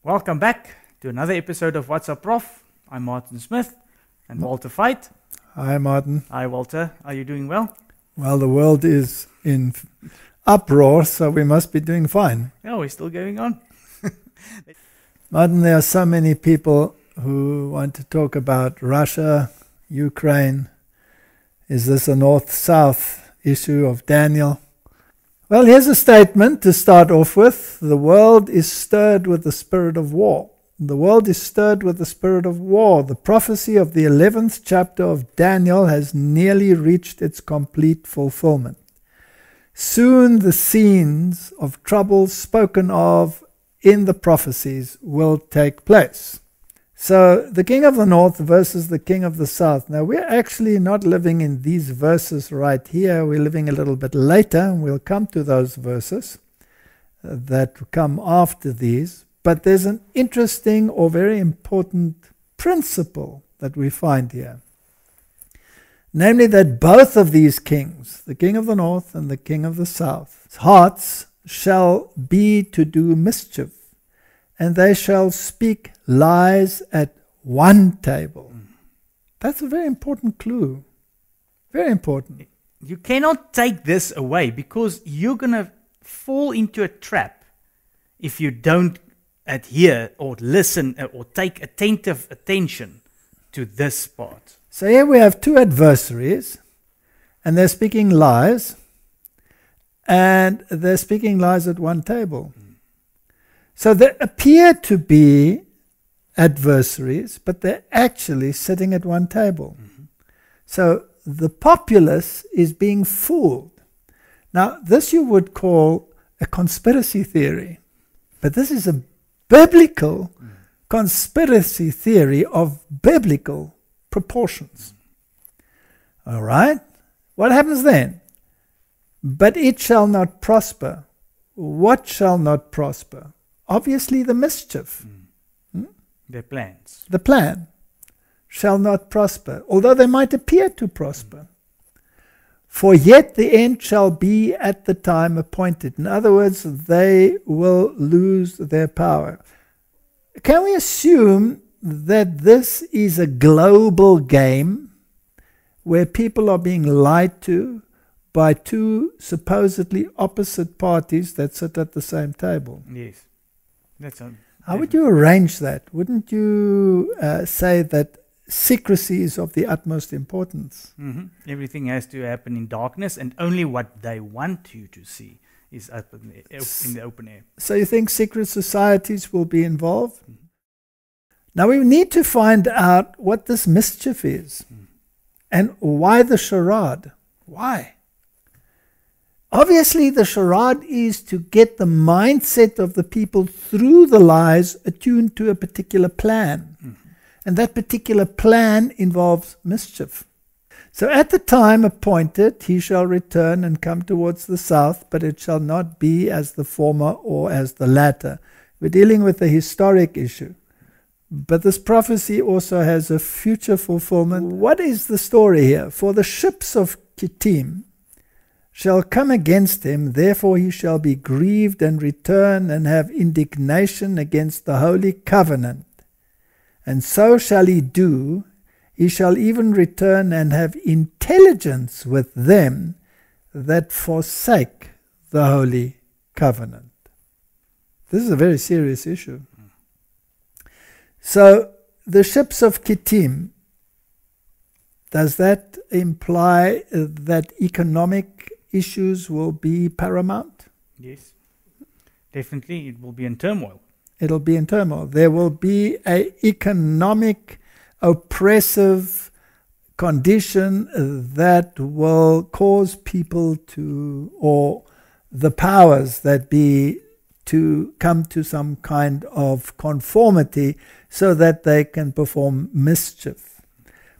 Welcome back to another episode of What's Up Prof. I'm Martin Smith and Walter Veit. Hi, Martin. Hi, Walter. Are you doing well? Well, the world is in uproar, so we must be doing fine. Oh, we're still going on. Martin, there are so many people who want to talk about Russia, Ukraine. Is this a north-south issue of Daniel? Well, here's a statement to start off with. The world is stirred with the spirit of war. The world is stirred with the spirit of war. The prophecy of the 11th chapter of Daniel has nearly reached its complete fulfillment. Soon the scenes of trouble spoken of in the prophecies will take place. So the king of the north versus the king of the south. Now we're actually not living in these verses right here. We're living a little bit later, and we'll come to those verses that come after these. But there's an interesting or very important principle that we find here. Namely that both of these kings, the king of the north and the king of the south, hearts shall be to do mischief, and they shall speak lies at one table. That's a very important clue. Very important. You cannot take this away because you're going to fall into a trap if you don't adhere or listen or take attentive attention to this part. So here we have two adversaries, and they're speaking lies, and they're speaking lies at one table. So they appear to be adversaries, but they're actually sitting at one table. So the populace is being fooled. Now, this you would call a conspiracy theory, but this is a biblical conspiracy theory of biblical proportions. All right? What happens then? But it shall not prosper. What shall not prosper? Obviously the mischief. Their plans. The plan shall not prosper, although they might appear to prosper. For yet the end shall be at the time appointed. In other words, they will lose their power. Can we assume that this is a global game where people are being lied to by two supposedly opposite parties that sit at the same table? Yes. How would you arrange that? Wouldn't you say that secrecy is of the utmost importance? Everything has to happen in darkness, and only what they want you to see is up in the open air. So you think secret societies will be involved? Now we need to find out what this mischief is and why the charade. Why? Obviously, the charade is to get the mindset of the people through the lies attuned to a particular plan. And that particular plan involves mischief. So at the time appointed, he shall return and come towards the south, but it shall not be as the former or as the latter. We're dealing with a historic issue. But this prophecy also has a future fulfillment. What is the story here? For the ships of Kittim shall come against him, therefore he shall be grieved and return and have indignation against the holy covenant. And so shall he do, he shall even return and have intelligence with them that forsake the holy covenant. This is a very serious issue. So the ships of Kittim, does that imply that economic issues will be paramount? Yes, definitely it will be in turmoil. It'll be in turmoil. There will be an economic oppressive condition that will cause people to, or the powers that be, to come to some kind of conformity so that they can perform mischief.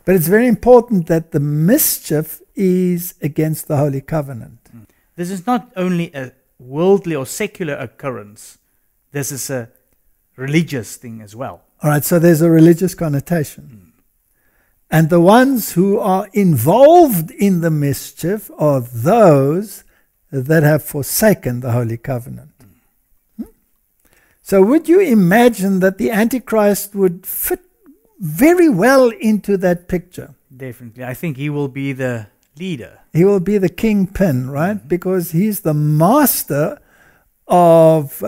But it's very important that the mischief is against the Holy Covenant. This is not only a worldly or secular occurrence. This is a religious thing as well. All right, so there's a religious connotation. And the ones who are involved in the mischief are those that have forsaken the Holy Covenant. So would you imagine that the Antichrist would fit very well into that picture? Definitely. I think he will be the leader. He will be the kingpin, right? Because he's the master of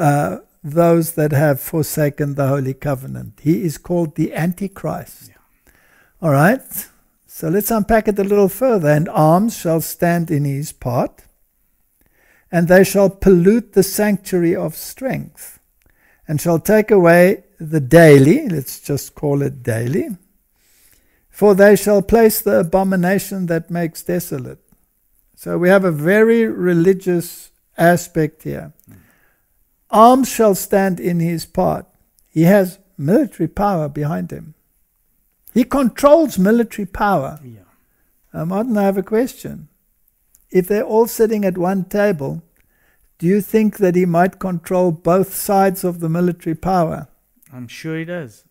those that have forsaken the Holy Covenant. He is called the Antichrist. Yeah. All right? So let's unpack it a little further. And arms shall stand in his part, and they shall pollute the sanctuary of strength, and shall take away the daily, let's just call it daily, for they shall place the abomination that makes desolate. So we have a very religious aspect here. Arms shall stand in his part. He has military power behind him. He controls military power. Yeah. Martin, I have a question. If they're all sitting at one table, do you think that he might control both sides of the military power? I'm sure he does.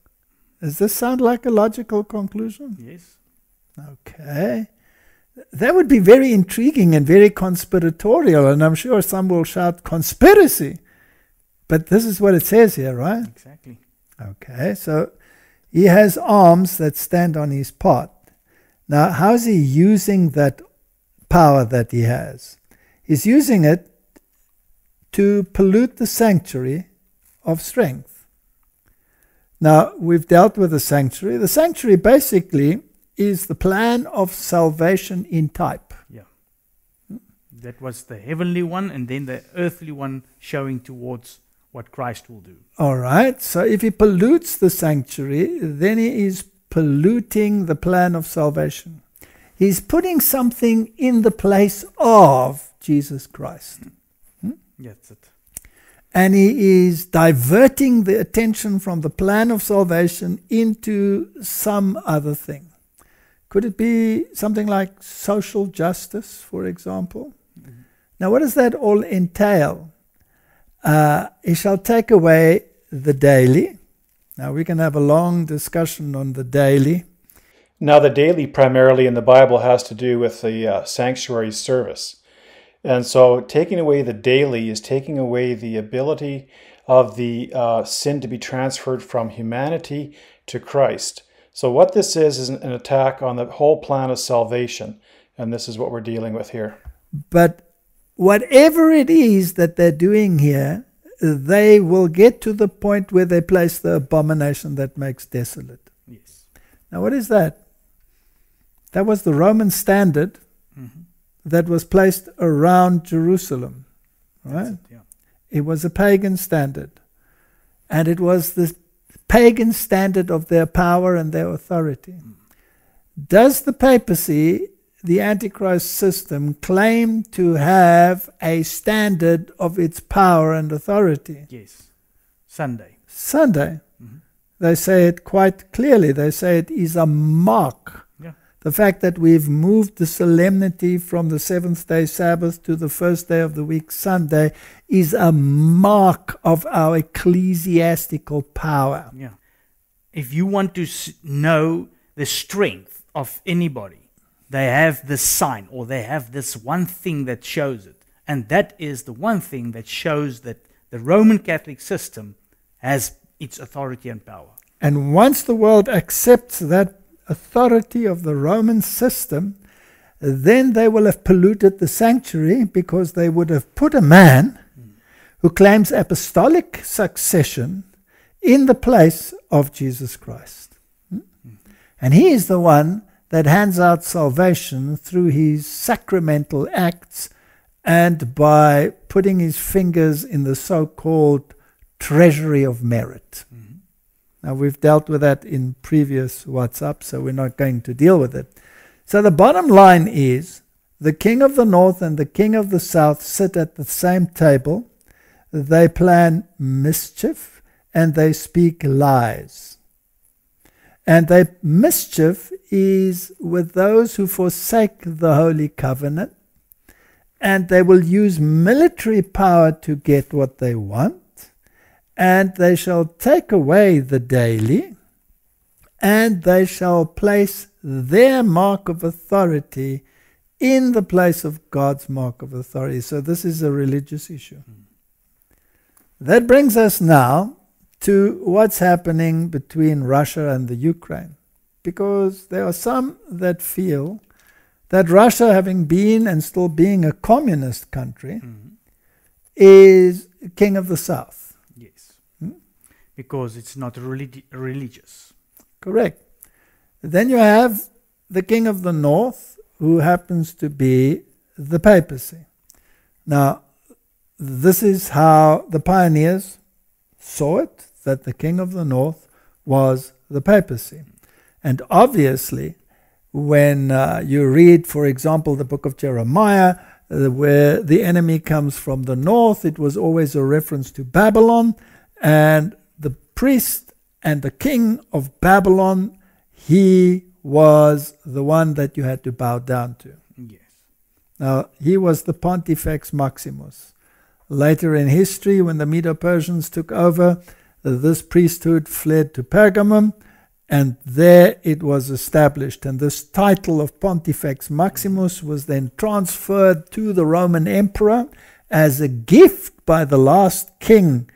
Does this sound like a logical conclusion? Yes. Okay. That would be very intriguing and very conspiratorial, and I'm sure some will shout conspiracy. But this is what it says here, right? Exactly. Okay, so he has arms that stand on his part. Now, how's he using that power that he has? He's using it to pollute the sanctuary of strength. Now, we've dealt with the sanctuary. The sanctuary basically is the plan of salvation in type. Yeah. That was the heavenly one, and then the earthly one showing towards what Christ will do. All right. So if he pollutes the sanctuary, then he is polluting the plan of salvation. He's putting something in the place of Jesus Christ. That's it. And he is diverting the attention from the plan of salvation into some other thing. Could it be something like social justice, for example? Mm-hmm. Now, what does that all entail? He shall take away the daily. Now, we can have a long discussion on the daily. Now, the daily primarily in the Bible has to do with the sanctuary service. And so taking away the daily is taking away the ability of the sin to be transferred from humanity to Christ. So what this is an attack on the whole plan of salvation. And this is what we're dealing with here. But whatever it is that they're doing here, they will get to the point where they place the abomination that makes desolate. Yes. Now, what is that? That was the Roman standard that was placed around Jerusalem, right? It was a pagan standard. And it was the pagan standard of their power and their authority. Does the papacy, the Antichrist system, claim to have a standard of its power and authority? Yes. Sunday. They say it quite clearly. They say it is a mark. The fact that we've moved the solemnity from the seventh-day Sabbath to the first day of the week, Sunday, is a mark of our ecclesiastical power. Yeah. If you want to know the strength of anybody, they have this sign, or they have this one thing that shows it. And that is the one thing that shows that the Roman Catholic system has its authority and power. And once the world accepts that authority of the Roman system, then they will have polluted the sanctuary, because they would have put a man who claims apostolic succession in the place of Jesus Christ. And he is the one that hands out salvation through his sacramental acts and by putting his fingers in the so-called treasury of merit. Now, we've dealt with that in previous WhatsApp, so we're not going to deal with it. So the bottom line is, the king of the north and the king of the south sit at the same table. They plan mischief and they speak lies. And their mischief is with those who forsake the Holy Covenant, and they will use military power to get what they want. And they shall take away the daily, and they shall place their mark of authority in the place of God's mark of authority. So this is a religious issue. That brings us now to what's happening between Russia and the Ukraine. Because there are some that feel that Russia, having been and still being a communist country, is king of the South. Yes. Because it's not religious. Correct. Then you have the king of the North, who happens to be the papacy. Now, this is how the pioneers saw it, that the king of the North was the papacy. And obviously, when you read, for example, the book of Jeremiah, where the enemy comes from the north, it was always a reference to Babylon, and the priest and the king of Babylon, he was the one that you had to bow down to. Yes. Now, he was the Pontifex Maximus. Later in history, when the Medo-Persians took over, this priesthood fled to Pergamum, and there it was established. And this title of Pontifex Maximus was then transferred to the Roman emperor as a gift by the last king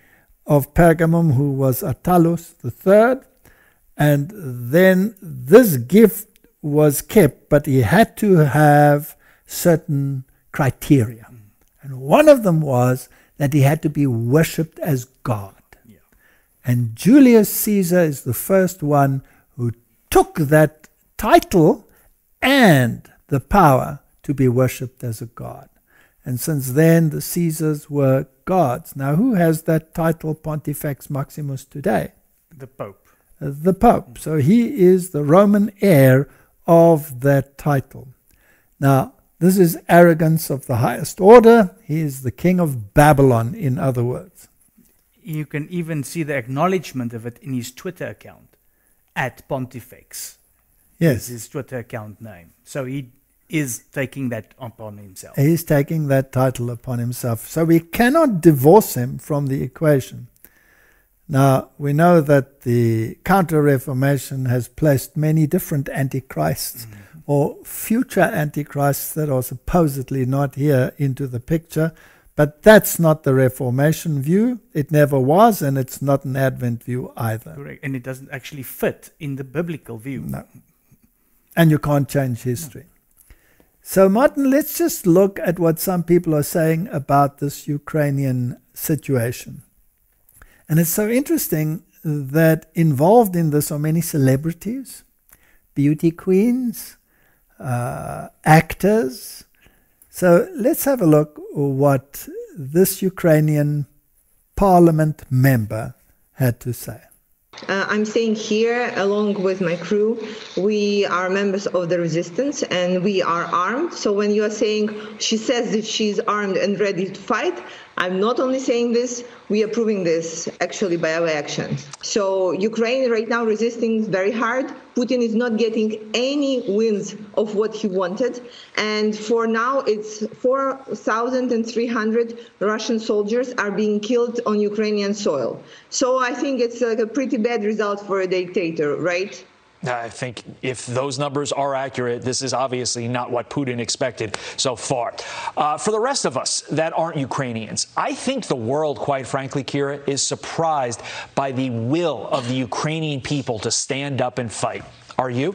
of Pergamum, who was Attalus III. And then this gift was kept, but he had to have certain criteria. And one of them was that he had to be worshipped as God. Yeah. And Julius Caesar is the first one who took that title and the power to be worshipped as a god. And since then, the Caesars were gods. Now, who has that title, Pontifex Maximus, today? The Pope. The Pope. So he is the Roman heir of that title. Now, this is arrogance of the highest order. He is the king of Babylon, in other words. You can even see the acknowledgement of it in his Twitter account, at Pontifex. Yes. Is his Twitter account name. So he is taking that upon himself. He's taking that title upon himself. So we cannot divorce him from the equation. Now, we know that the Counter-Reformation has placed many different antichrists or future antichrists that are supposedly not here into the picture, but that's not the Reformation view. It never was, and it's not an Advent view either. Correct. And it doesn't actually fit in the biblical view. No. And you can't change history. So, Martin, let's just look at what some people are saying about this Ukrainian situation. And it's so interesting that involved in this are many celebrities, beauty queens, actors. So let's have a look what this Ukrainian parliament member had to say. I'm staying here along with my crew. We are members of the resistance and we are armed. So when you are saying she says that she's armed and ready to fight, I'm not only saying this, we are proving this actually by our actions. So Ukraine right now resisting very hard. Putin is not getting any wins of what he wanted. And for now, it's 4,300 Russian soldiers are being killed on Ukrainian soil. So I think it's like a pretty bad result for a dictator, right? I think if those numbers are accurate, this is obviously not what Putin expected so far. For the rest of us that aren't Ukrainians, I think the world, quite frankly, Kira, is surprised by the will of the Ukrainian people to stand up and fight. Are you?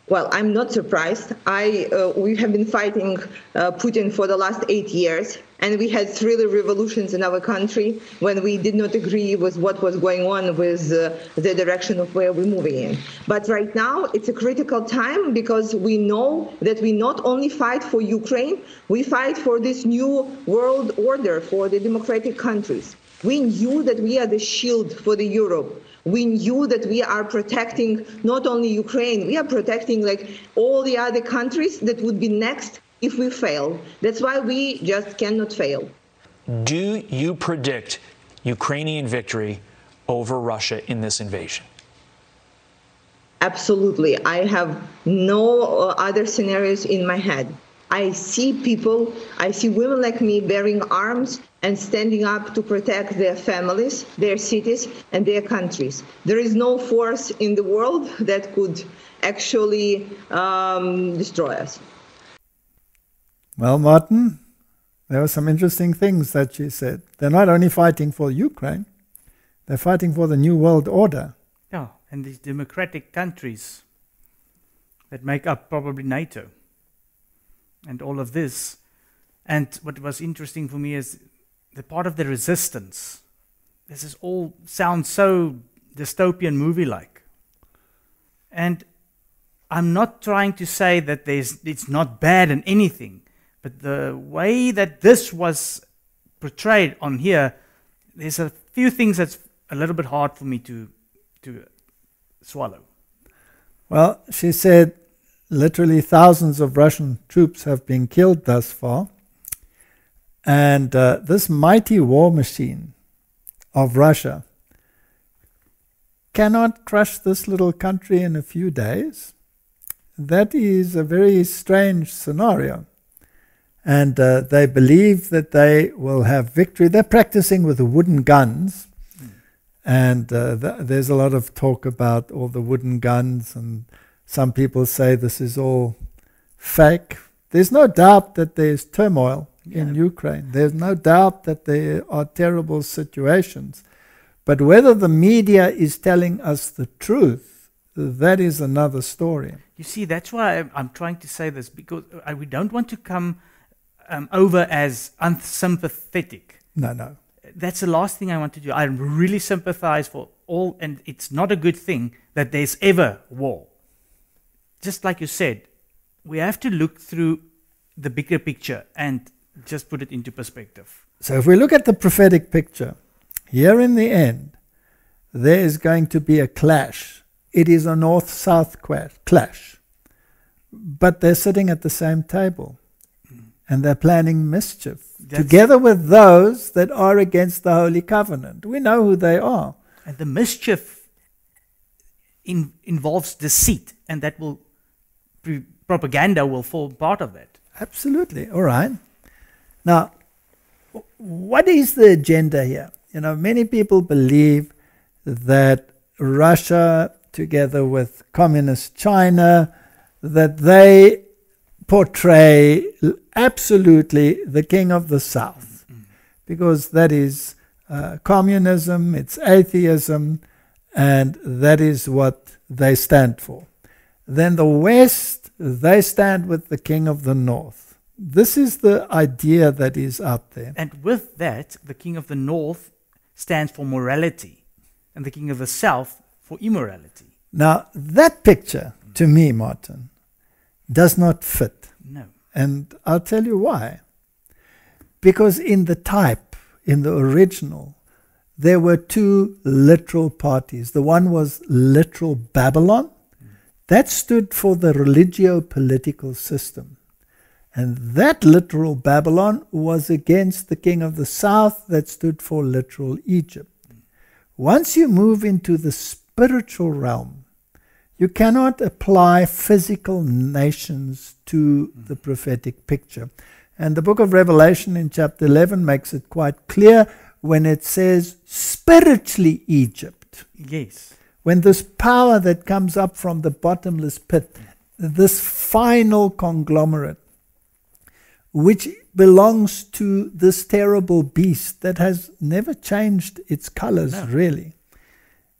Well, I'm not surprised. We have been fighting Putin for the last 8 years, and we had 3 revolutions in our country when we did not agree with what was going on with the direction of where we're moving in. But right now, it's a critical time because we know that we not only fight for Ukraine, we fight for this new world order for the democratic countries. We knew that we are the shield for the Europe. We knew that we are protecting not only Ukraine, we are protecting like all the other countries that would be next if we fail. That's why we just cannot fail. Do you predict Ukrainian victory over Russia in this invasion? Absolutely. I have no other scenarios in my head. I see people, I see women like me bearing arms and standing up to protect their families, their cities, and their countries. There is no force in the world that could actually destroy us. Well, Martin, there were some interesting things that she said. They're not only fighting for Ukraine, They're fighting for the New World Order. Yeah, and these democratic countries that make up probably NATO and all of this. And what was interesting for me is the part of the resistance. This is all sounds so dystopian movie-like. And I'm not trying to say that it's not bad in anything, but the way that this was portrayed on here, there's a few things that's a little bit hard for me to swallow. Well, she said literally thousands of Russian troops have been killed thus far. And this mighty war machine of Russia cannot crush this little country in a few days. That is a very strange scenario. And they believe that they will have victory. They're practicing with wooden guns. And there's a lot of talk about all the wooden guns. And some people say this is all fake. There's no doubt that there's turmoil in Ukraine. There's no doubt that there are terrible situations. But whether the media is telling us the truth, that is another story. You see, that's why I'm trying to say this, because we don't want to come over as unsympathetic. No. That's the last thing I want to do. I really sympathize for all, and it's not a good thing that there's ever war. Just like you said, we have to look through the bigger picture and just put it into perspective. So if we look at the prophetic picture, here in the end, there is going to be a clash. It is a north-south clash. But they're sitting at the same table. And they're planning mischief. Together with those that are against the Holy Covenant. We know who they are. And the mischief involves deceit. And that will, propaganda will form part of that. Absolutely. All right. Now, what is the agenda here? You know, many people believe that Russia, together with communist China, that they portray absolutely the king of the South, because that is communism, it's atheism, and that is what they stand for. Then the West, they stand with the king of the North. This is the idea that is out there. And with that, the king of the North stands for morality, and the king of the South for immorality. Now, that picture, to me, Martin, does not fit. No. And I'll tell you why. Because in the type, in the original, there were two literal parties. The one was literal Babylon. That stood for the religio-political system. And that literal Babylon was against the king of the south that stood for literal Egypt. Once you move into the spiritual realm, you cannot apply physical nations to the prophetic picture. And the book of Revelation in chapter 11 makes it quite clear when it says spiritually Egypt. Yes. When this power that comes up from the bottomless pit, this final conglomerate, which belongs to this terrible beast that has never changed its colors, really.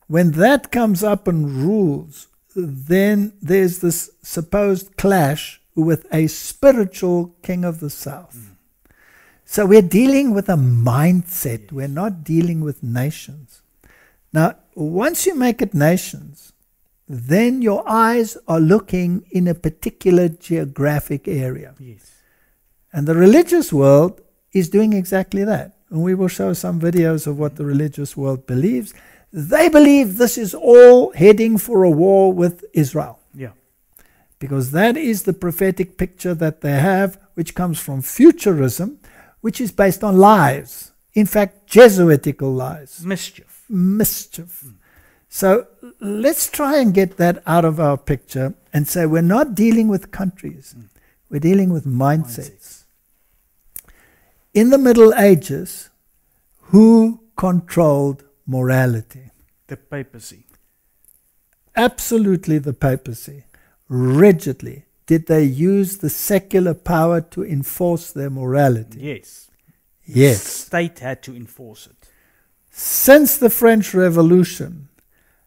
When that comes up and rules, then there's this supposed clash with a spiritual king of the south. So we're dealing with a mindset. We're not dealing with nations. Now, once you make it nations, then your eyes are looking in a particular geographic area. Yes. And the religious world is doing exactly that. And we will show some videos of what the religious world believes. They believe this is all heading for a war with Israel. Yeah. Because that is the prophetic picture that they have, which comes from futurism, which is based on lies. In fact, Jesuitical lies. Mischief. So let's try and get that out of our picture and say we're not dealing with countries. We're dealing with mindsets. In the Middle Ages, who controlled morality? The papacy. Absolutely the papacy. Rigidly. Did they use the secular power to enforce their morality? Yes. Yes. The state had to enforce it. Since the French Revolution,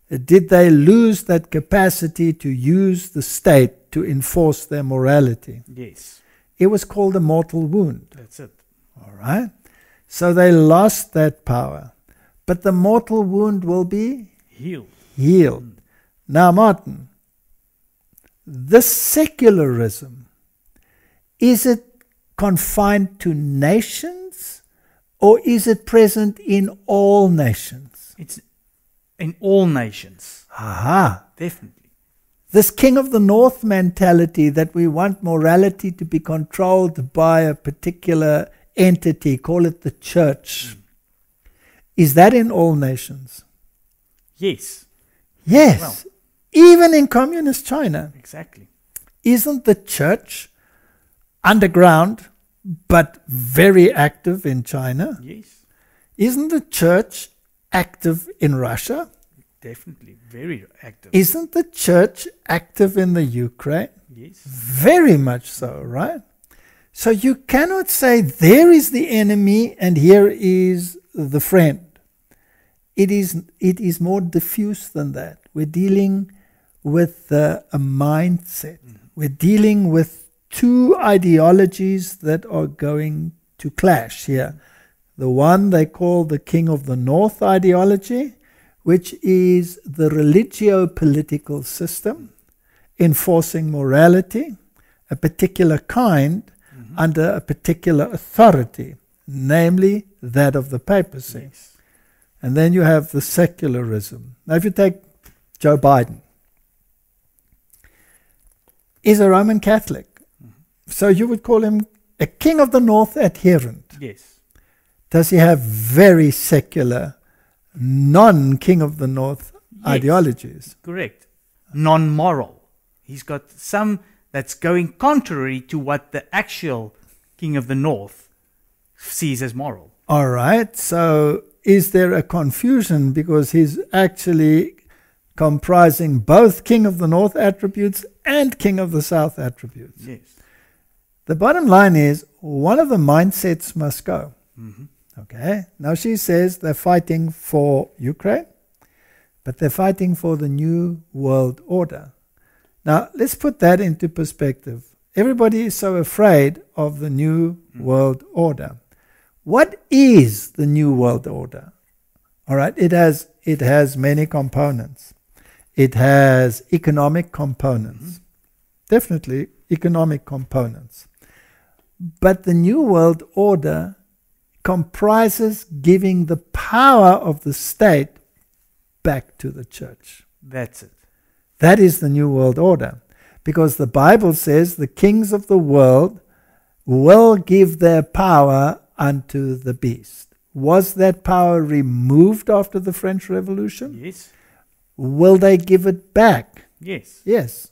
did they lose that capacity to use the state to enforce their morality? Yes. It was called a mortal wound. That's it. All right? So they lost that power. But the mortal wound will be healed. Now, Martin, this secularism, is it confined to nations or is it present in all nations? It's in all nations. Aha. Definitely. This king of the north mentality that we want morality to be controlled by a particular entity, call it the church. Is that in all nations? Yes. Yes. Well, even in communist China. Exactly. Isn't the church underground but very active in China? Yes. Isn't the church active in Russia? Definitely. Very active. Isn't the church active in the Ukraine? Yes. Very much so, right? So you cannot say there is the enemy and here is the friend. It is more diffuse than that. We're dealing with a mindset. We're dealing with two ideologies that are going to clash here. The one they call the King of the North ideology, which is the religio-political system enforcing morality, a particular kind, under a particular authority, namely that of the papacy. Yes. And then you have the secularism. Now, if you take Joe Biden, he's a Roman Catholic. So you would call him a King of the North adherent. Yes. Does he have very secular, non-King of the North ideologies? Correct. Non-moral. He's got some that's going contrary to what the actual King of the North sees as moral. All right. So is there a confusion because he's actually comprising both King of the North attributes and King of the South attributes? Yes. The bottom line is one of the mindsets must go. Okay. Now she says they're fighting for Ukraine, but they're fighting for the new world order. Now let's put that into perspective. Everybody is so afraid of the new world order. What is the new world order? All right. It has many components. It has economic components. Definitely economic components. But the new world order comprises giving the power of the state back to the church. That's it. That is the new world order. Because the Bible says the kings of the world will give their power unto the beast. Was that power removed after the French Revolution? Yes. Will they give it back? Yes. Yes.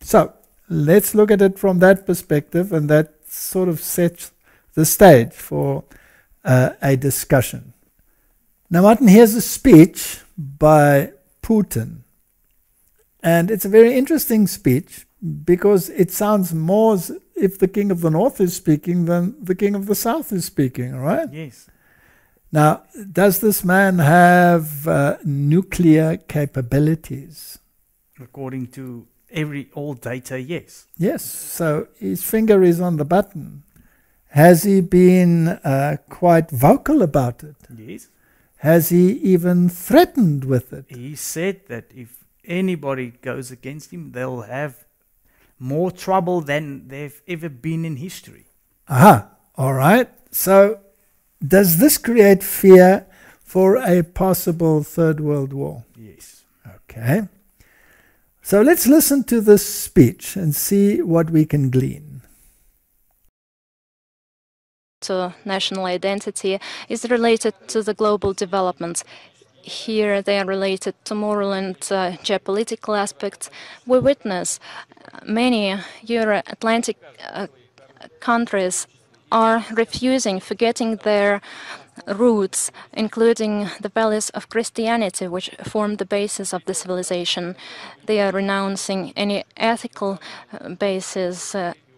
So let's look at it from that perspective, and that sort of sets the stage for a discussion. Now, Martin, here's a speech by Putin. And it's a very interesting speech because it sounds more as if the King of the North is speaking than the King of the South is speaking, all right? Yes. Now, does this man have nuclear capabilities? According to all data, yes. Yes, so his finger is on the button. Has he been quite vocal about it? Yes. Has he even threatened with it? He said that if anybody goes against him, they'll have more trouble than they've ever been in history. Aha, all right. So does this create fear for a possible third world war? Yes. Okay. So let's listen to this speech and see what we can glean. To national identity is related to the global developments. Here they are related to moral and geopolitical aspects. We witness many Euro-Atlantic countries are refusing, forgetting their roots, including the values of Christianity, which form the basis of the civilization. They are renouncing any ethical basis,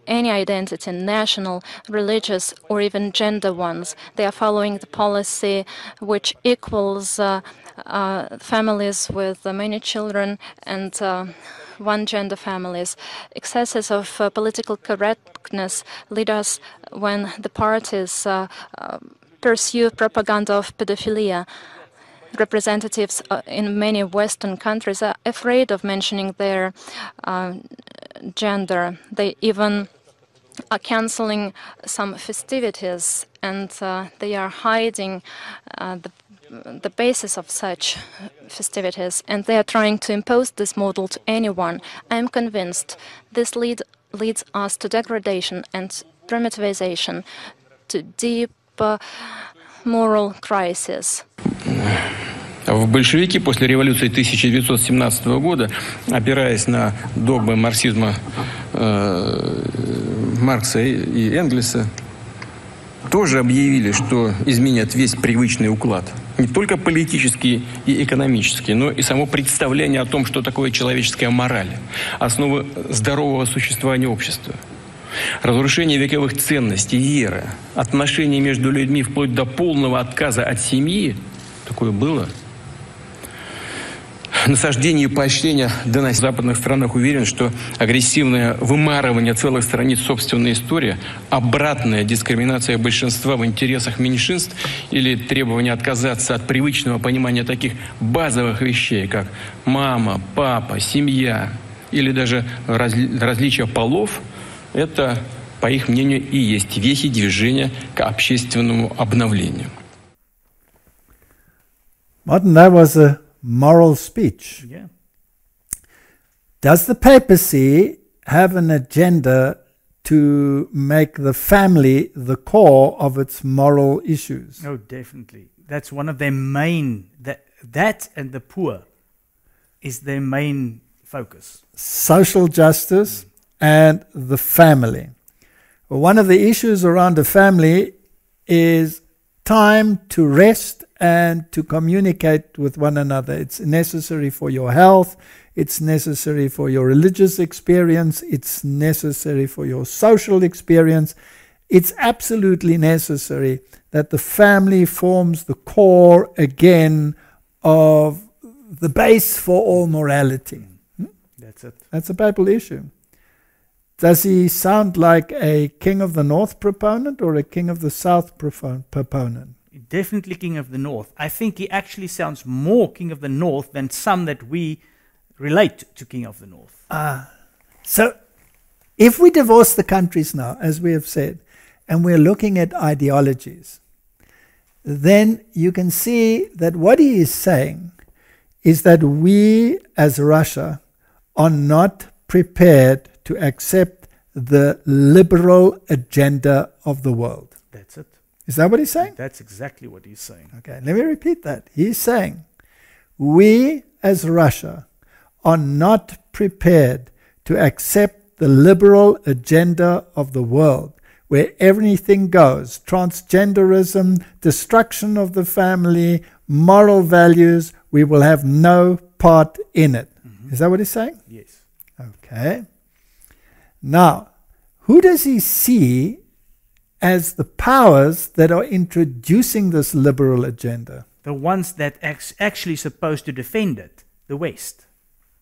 any identity, national, religious, or even gender ones. They are following the policy which equals families with many children and one-gender families. Excesses of political correctness lead us when the parties pursue propaganda of pedophilia. Representatives in many Western countries are afraid of mentioning their gender. They even are canceling some festivities, and they are hiding the basis of such festivities, and they are trying to impose this model to anyone. I am convinced this leads us to degradation and primitivization, to deep moral crisis. В большевики после революции 1917 года, опираясь на догмы марксизма Маркса и Энгельса, тоже объявили, что изменят весь привычный уклад. Не только политический и экономический, но и само представление о том, что такое человеческая мораль, основы здорового существования общества. Разрушение вековых ценностей, веры, отношений между людьми вплоть до полного отказа от семьи, такое было. Насаждение и поощрение в западных странах уверен, что агрессивное вымарывание целых страниц собственной истории, обратная дискриминация большинства в интересах меньшинств или требование отказаться от привычного понимания таких базовых вещей, как мама, папа, семья или даже различия полов, это, по их мнению, и есть вехи движения к общественному обновлению. Martin, that was a moral speech. Yeah. Does the papacy have an agenda to make the family the core of its moral issues? Oh, definitely. That's one of their main, that and the poor is their main focus. Social justice and the family. Well, one of the issues around the family is time to rest and to communicate with one another. It's necessary for your health, it's necessary for your religious experience, it's necessary for your social experience. It's absolutely necessary that the family forms the core again of the base for all morality. That's it. That's a papal issue. Does he sound like a King of the North proponent or a King of the South proponent? Definitely King of the North. I think he actually sounds more King of the North than some that we relate to King of the North. So if we divorce the countries now, as we have said, and we're looking at ideologies, then you can see that what he is saying is that we as Russia are not prepared to accept the liberal agenda of the world. That's it. Is that what he's saying? That's exactly what he's saying. Okay, let me repeat that. He's saying, we as Russia are not prepared to accept the liberal agenda of the world, where everything goes, transgenderism, destruction of the family, moral values, we will have no part in it. Mm-hmm. Is that what he's saying? Yes. Okay. Now, who does he see as the powers that are introducing this liberal agenda? The ones that actually supposed to defend it, the West.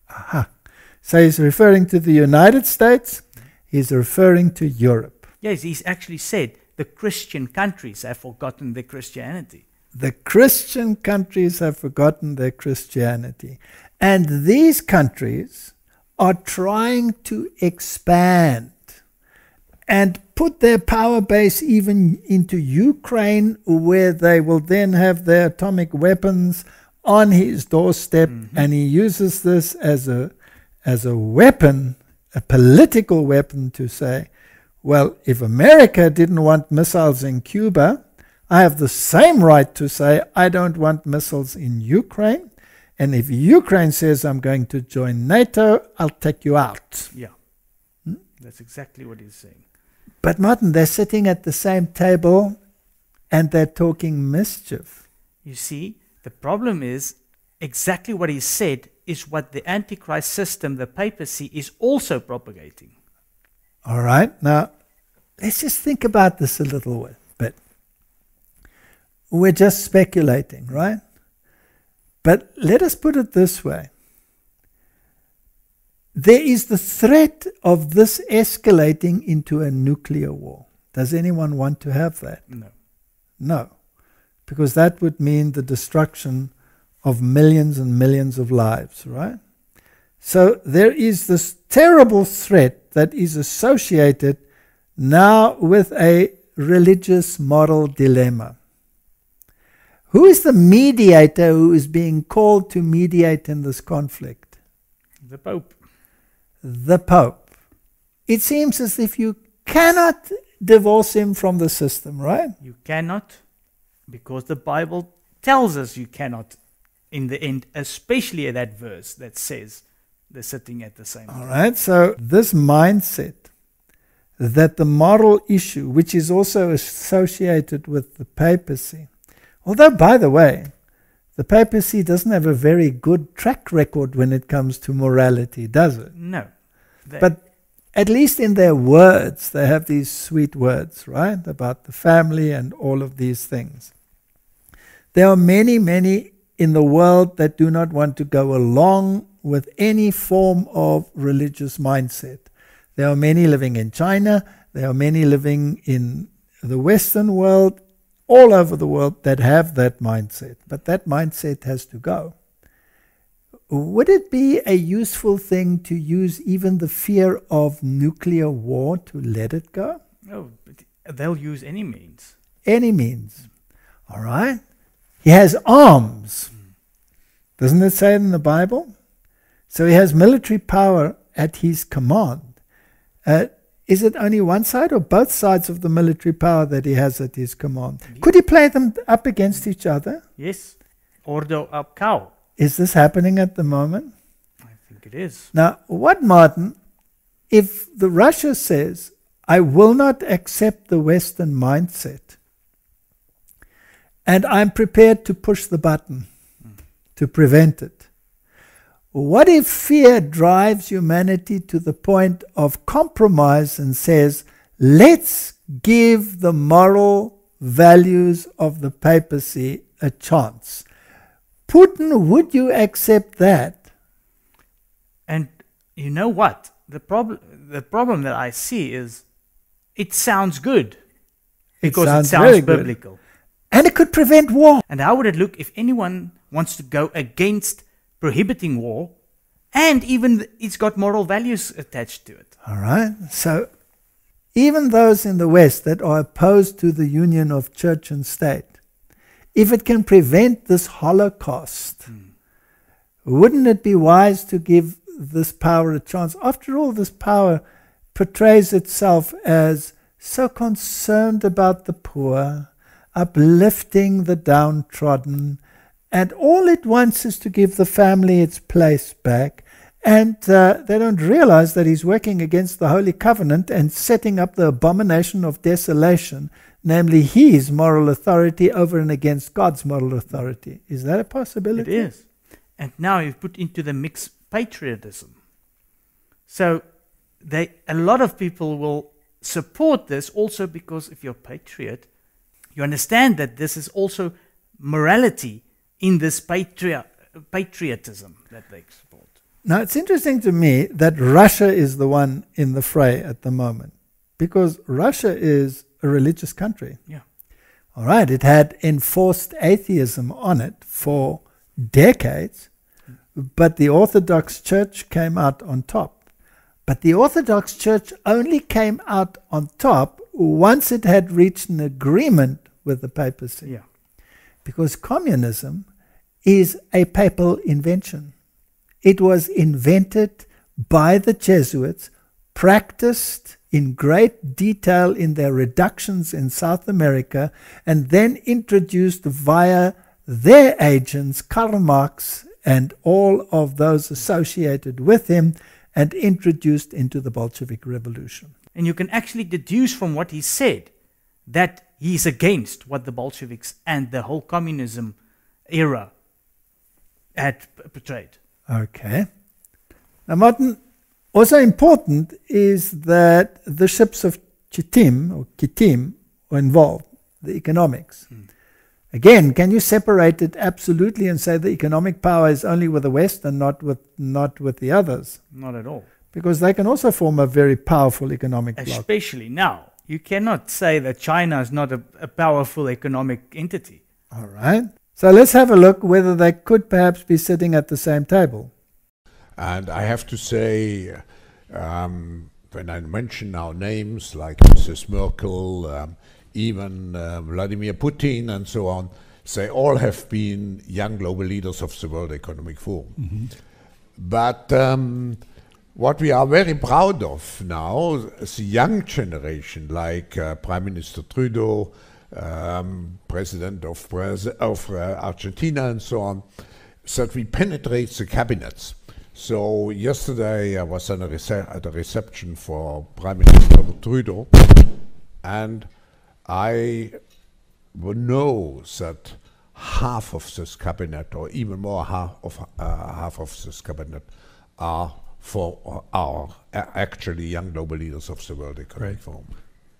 Aha. So he's referring to the United States, he's referring to Europe. Yes, he's actually said the Christian countries have forgotten their Christianity. The Christian countries have forgotten their Christianity. And these countries are trying to expand and put their power base even into Ukraine, where they will then have their atomic weapons on his doorstep. Mm-hmm. And he uses this as a weapon, a political weapon, to say, well, if America didn't want missiles in Cuba, I have the same right to say I don't want missiles in Ukraine. And if Ukraine says I'm going to join NATO, I'll take you out. Yeah, that's exactly what he's saying. But Martin, they're sitting at the same table and they're talking mischief. You see, the problem is exactly what he said is what the Antichrist system, the papacy, is also propagating. All right. Now, let's just think about this a little bit. We're just speculating, right? But let us put it this way. There is the threat of this escalating into a nuclear war. Does anyone want to have that? No. No. Because that would mean the destruction of millions and millions of lives, right? So there is this terrible threat that is associated now with a religious moral dilemma. Who is the mediator who is being called to mediate in this conflict? The Pope. The Pope. It seems as if you cannot divorce him from the system, right? You cannot, because the Bible tells us you cannot in the end, especially that verse that says they're sitting at the same All right, so this mindset that the moral issue, which is also associated with the papacy, although, by the way, the papacy doesn't have a very good track record when it comes to morality, does it? No. But at least in their words, they have these sweet words, right, about the family and all of these things. There are many, many in the world that do not want to go along with any form of religious mindset. There are many living in China, there are many living in the Western world, all over the world that have that mindset. But that mindset has to go. Would it be a useful thing to use even the fear of nuclear war to let it go? No, but they'll use any means. Any means. All right? He has arms. Doesn't it say it in the Bible? So he has military power at his command. Is it only one side or both sides of the military power that he has at his command? Yes. Could he play them up against each other? Yes. Ordo ab cow. Is this happening at the moment? I think it is. Now, what, Martin, if the Russia says, I will not accept the Western mindset, and I'm prepared to push the button to prevent it, what if fear drives humanity to the point of compromise and says, let's give the moral values of the papacy a chance? Putin, would you accept that? And you know what? The problem that I see is it sounds good. Because it sounds biblical. Good. And it could prevent war. And how would it look if anyone wants to go against prohibiting war, and even it's got moral values attached to it? All right. So even those in the West that are opposed to the union of church and state, if it can prevent this Holocaust, wouldn't it be wise to give this power a chance? After all, this power portrays itself as so concerned about the poor, uplifting the downtrodden, and all it wants is to give the family its place back. And they don't realize that he's working against the Holy Covenant and setting up the abomination of desolation, namely his moral authority over and against God's moral authority. Is that a possibility? It is. And now you've put into the mix patriotism. So a lot of people will support this also because if you're a patriot, you understand that this is also morality in this patriotism that they support. Now, it's interesting to me that Russia is the one in the fray at the moment, because Russia is a religious country. Yeah. All right, it had enforced atheism on it for decades, but the Orthodox Church came out on top. But the Orthodox Church only came out on top once it had reached an agreement with the papacy. Yeah. Because communism is a papal invention. It was invented by the Jesuits, practiced in great detail in their reductions in South America, and then introduced via their agents, Karl Marx and all of those associated with him, and introduced into the Bolshevik Revolution. And you can actually deduce from what he said that he's against what the Bolsheviks and the whole communism era had portrayed. Okay. Now, Martin, Also important is that the ships of Kittim were involved, the economics. Again, can you separate it absolutely and say the economic power is only with the West and not with the others? Not at all. Because they can also form a very powerful economic bloc. Especially now. You cannot say that China is not a powerful economic entity. All right. So let's have a look whether they could perhaps be sitting at the same table. And I have to say, when I mention now names like Mrs. Merkel, even Vladimir Putin and so on, they all have been young global leaders of the World Economic Forum. But what we are very proud of now is the young generation, like Prime Minister Trudeau, President of Argentina and so on, that we penetrate the cabinets. So yesterday I was at a reception for Prime Minister Trudeau, and I know that half of this cabinet, or even more half of this cabinet, are actually young global leaders of the World Economic Forum.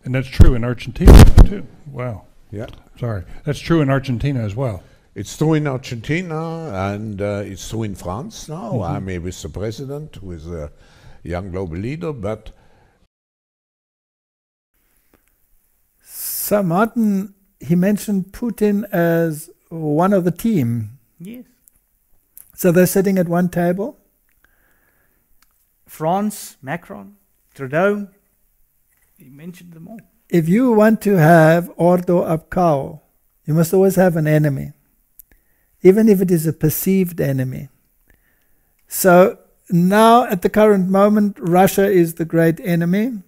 And that's true in Argentina too. Wow. Yeah. Sorry. That's true in Argentina as well. It's true in Argentina, and it's true in France now. I'm with the president, who is a young global leader, but... So Martin, he mentioned Putin as one of the team. Yes. So they're sitting at one table? France, Macron, Trudeau, you mentioned them all. If you want to have ordo ab cao, you must always have an enemy, even if it is a perceived enemy. So now, at the current moment, Russia is the great enemy.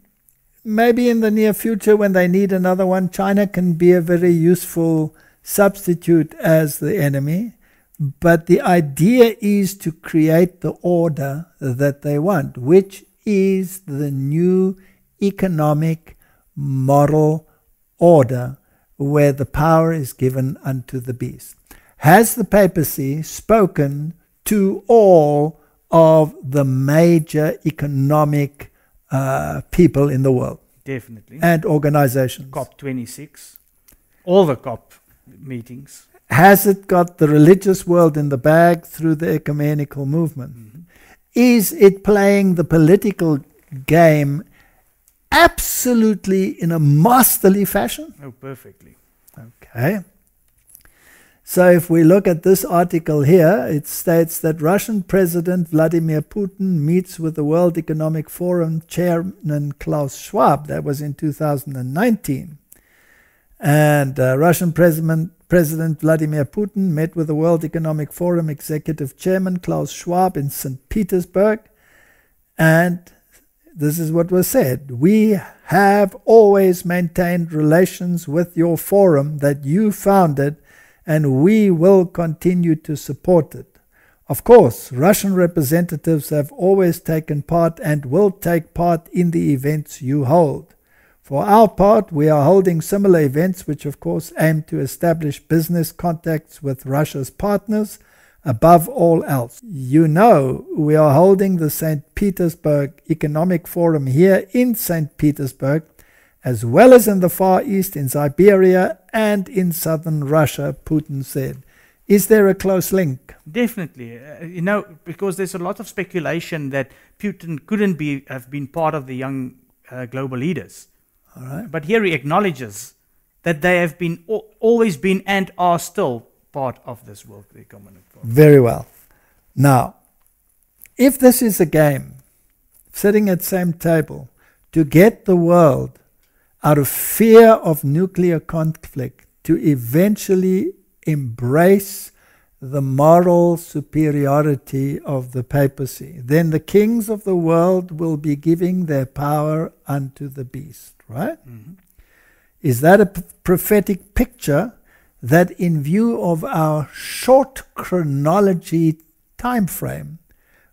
Maybe in the near future, when they need another one, China can be a very useful substitute as the enemy. But the idea is to create the order that they want, which is the new economic moral order where the power is given unto the beast. Has the papacy spoken to all of the major economic people in the world? Definitely. And organizations. COP26, all the COP meetings. Has it got the religious world in the bag through the ecumenical movement? Is it playing the political game absolutely in a masterly fashion? Oh, perfectly. Okay. So if we look at this article here, it states that Russian President Vladimir Putin meets with the World Economic Forum Chairman Klaus Schwab. That was in 2019. And Russian President Vladimir Putin met with the World Economic Forum Executive Chairman Klaus Schwab in St. Petersburg. And this is what was said. We have always maintained relations with your forum that you founded, and we will continue to support it. Of course, Russian representatives have always taken part and will take part in the events you hold. For our part, we are holding similar events which of course aim to establish business contacts with Russia's partners above all else. You know, we are holding the St. Petersburg Economic Forum here in St. Petersburg, as well as in the Far East, in Siberia and in southern Russia, Putin said. Is there a close link? Definitely. Because there's a lot of speculation that Putin couldn't have been part of the young global leaders. All right. But here he acknowledges that they have been always been and are still part of this World Economic Forum. Very well. Now, if this is a game, sitting at the same table, to get the world out of fear of nuclear conflict, to eventually embrace the moral superiority of the papacy, then the kings of the world will be giving their power unto the beast, right? Is that a prophetic picture that, in view of our short chronology time frame,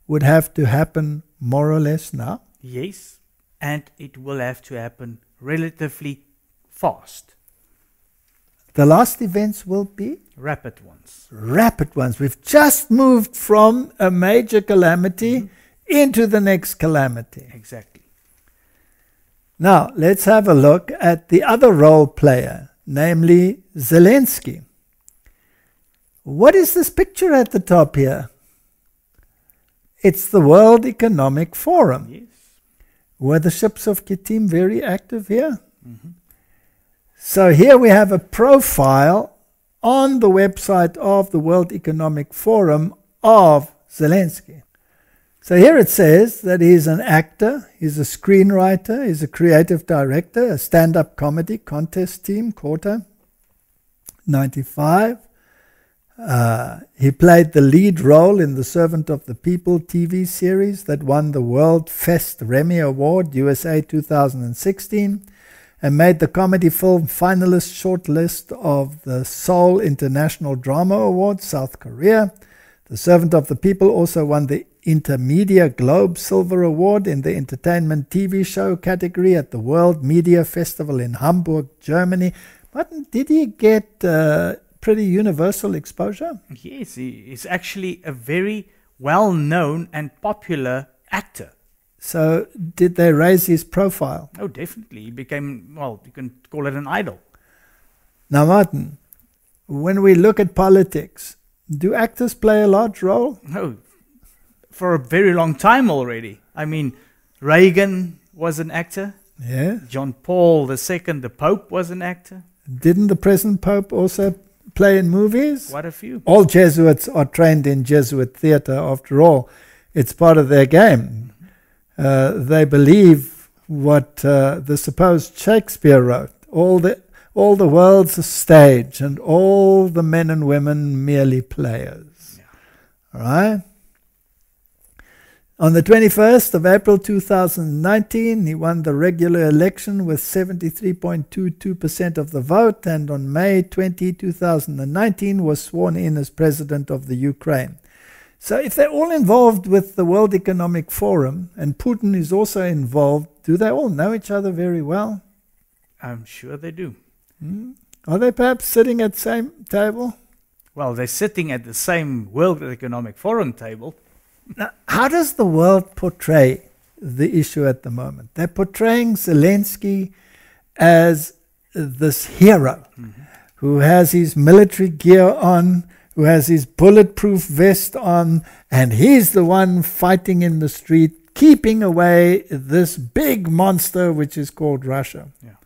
would have to happen more or less now? Yes, and it will have to happen relatively fast. The last events will be? Rapid ones. Rapid ones. We've just moved from a major calamity into the next calamity. Exactly. Now, let's have a look at the other role player, namely Zelensky. What is this picture at the top here? It's the World Economic Forum. Yes. Were the ships of Kittim very active here? Mm-hmm. So here we have a profile on the website of the World Economic Forum of Zelensky. So here it says that he's an actor, he's a screenwriter, he's a creative director, a stand-up comedy contest team, Quarter, 95. He played the lead role in the Servant of the People TV series that won the World Fest Remy Award, USA 2016, and made the comedy film finalist shortlist of the Seoul International Drama Award, South Korea. The Servant of the People also won the Intermedia Globe Silver Award in the Entertainment TV Show category at the World Media Festival in Hamburg, Germany. But did he get pretty universal exposure? Yes, he is actually a very well-known and popular actor. So did they raise his profile? Oh, definitely. He became, well, you can call it an idol. Now, Martin, when we look at politics, do actors play a large role? No, for a very long time already. I mean, Reagan was an actor. Yeah. John Paul II, the Pope, was an actor. Didn't the present Pope also play in movies? Quite a few. All Jesuits are trained in Jesuit theater. After all, it's part of their game. They believe what the supposed Shakespeare wrote. All the world's a stage, and all the men and women merely players. Yeah. All right? On the 21st of April 2019, he won the regular election with 73.22% of the vote, and on May 20, 2019, was sworn in as president of the Ukraine. So if they're all involved with the World Economic Forum, and Putin is also involved, do they all know each other very well? I'm sure they do. Are they perhaps sitting at the same table? Well, they're sitting at the same World Economic Forum table. Now, how does the world portray the issue at the moment? They're portraying Zelensky as this hero who has his military gear on, who has his bulletproof vest on, and he's the one fighting in the street, keeping away this big monster which is called Russia. Yeah.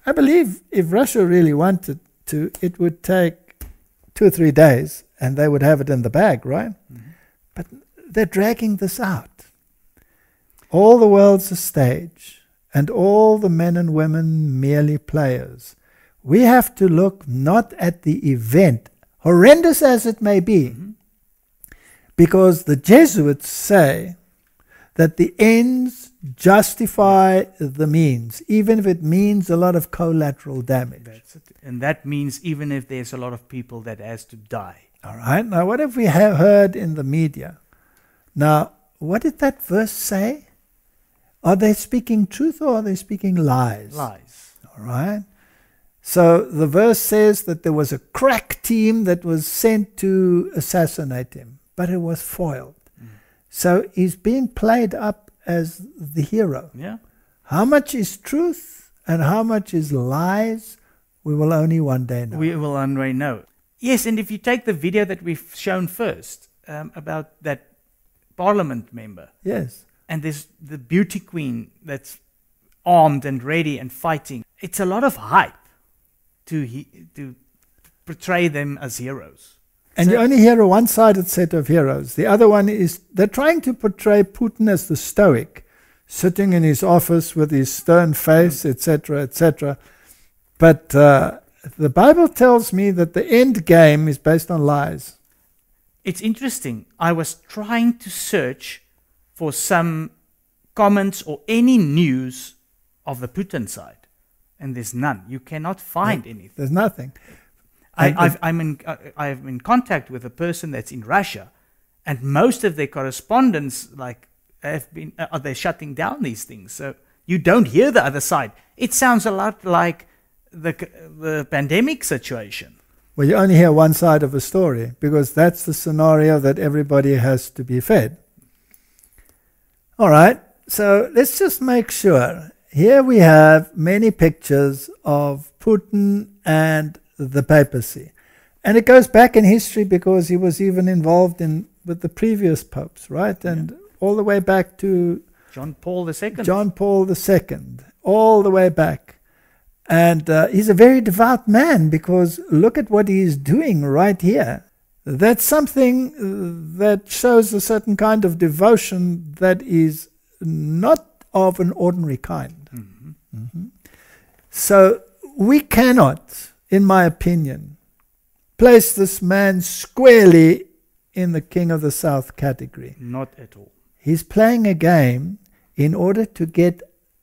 I believe if Russia really wanted to, it would take 2 or 3 days and they would have it in the bag, right? But they're dragging this out. All the world's a stage, and all the men and women merely players. We have to look not at the event, horrendous as it may be, because the Jesuits say that the ends justify the means, even if it means a lot of collateral damage. That's it. And that means even if there's a lot of people that has to die. All right. Now, what have we heard in the media? Now, what did that verse say? Are they speaking truth or are they speaking lies? Lies. All right. So the verse says that there was a crack team that was sent to assassinate him, but it was foiled. So he's being played up as the hero. Yeah. How much is truth and how much is lies, we will only one day know. We will one day know. Yes, and if you take the video that we've shown first about that parliament member. Yes. And there's the beauty queen that's armed and ready and fighting. It's a lot of hype to portray them as heroes. And you only hear a one-sided set of heroes. The other one is, they're trying to portray Putin as the stoic, sitting in his office with his stern face, etc., etc. But the Bible tells me that the end game is based on lies. It's interesting. I was trying to search for some comments or any news of the Putin side, and there's none. You cannot find anything. There's nothing. I'm in contact with a person that's in Russia, and most of their correspondence, they're shutting down these things. So you don't hear the other side. It sounds a lot like the pandemic situation. Well, you only hear one side of a story because that's the scenario that everybody has to be fed. All right, so let's just make sure. Here we have many pictures of Putin and the papacy. And it goes back in history because he was even involved with the previous popes, right? And all the way back to John Paul II. John Paul II, all the way back. And he's a very devout man, because look at what he's doing right here. That's something that shows a certain kind of devotion that is not of an ordinary kind. Mm-hmm. Mm-hmm. So we cannot, in my opinion, place this man squarely in the King of the South category. Not at all. He's playing a game in order to get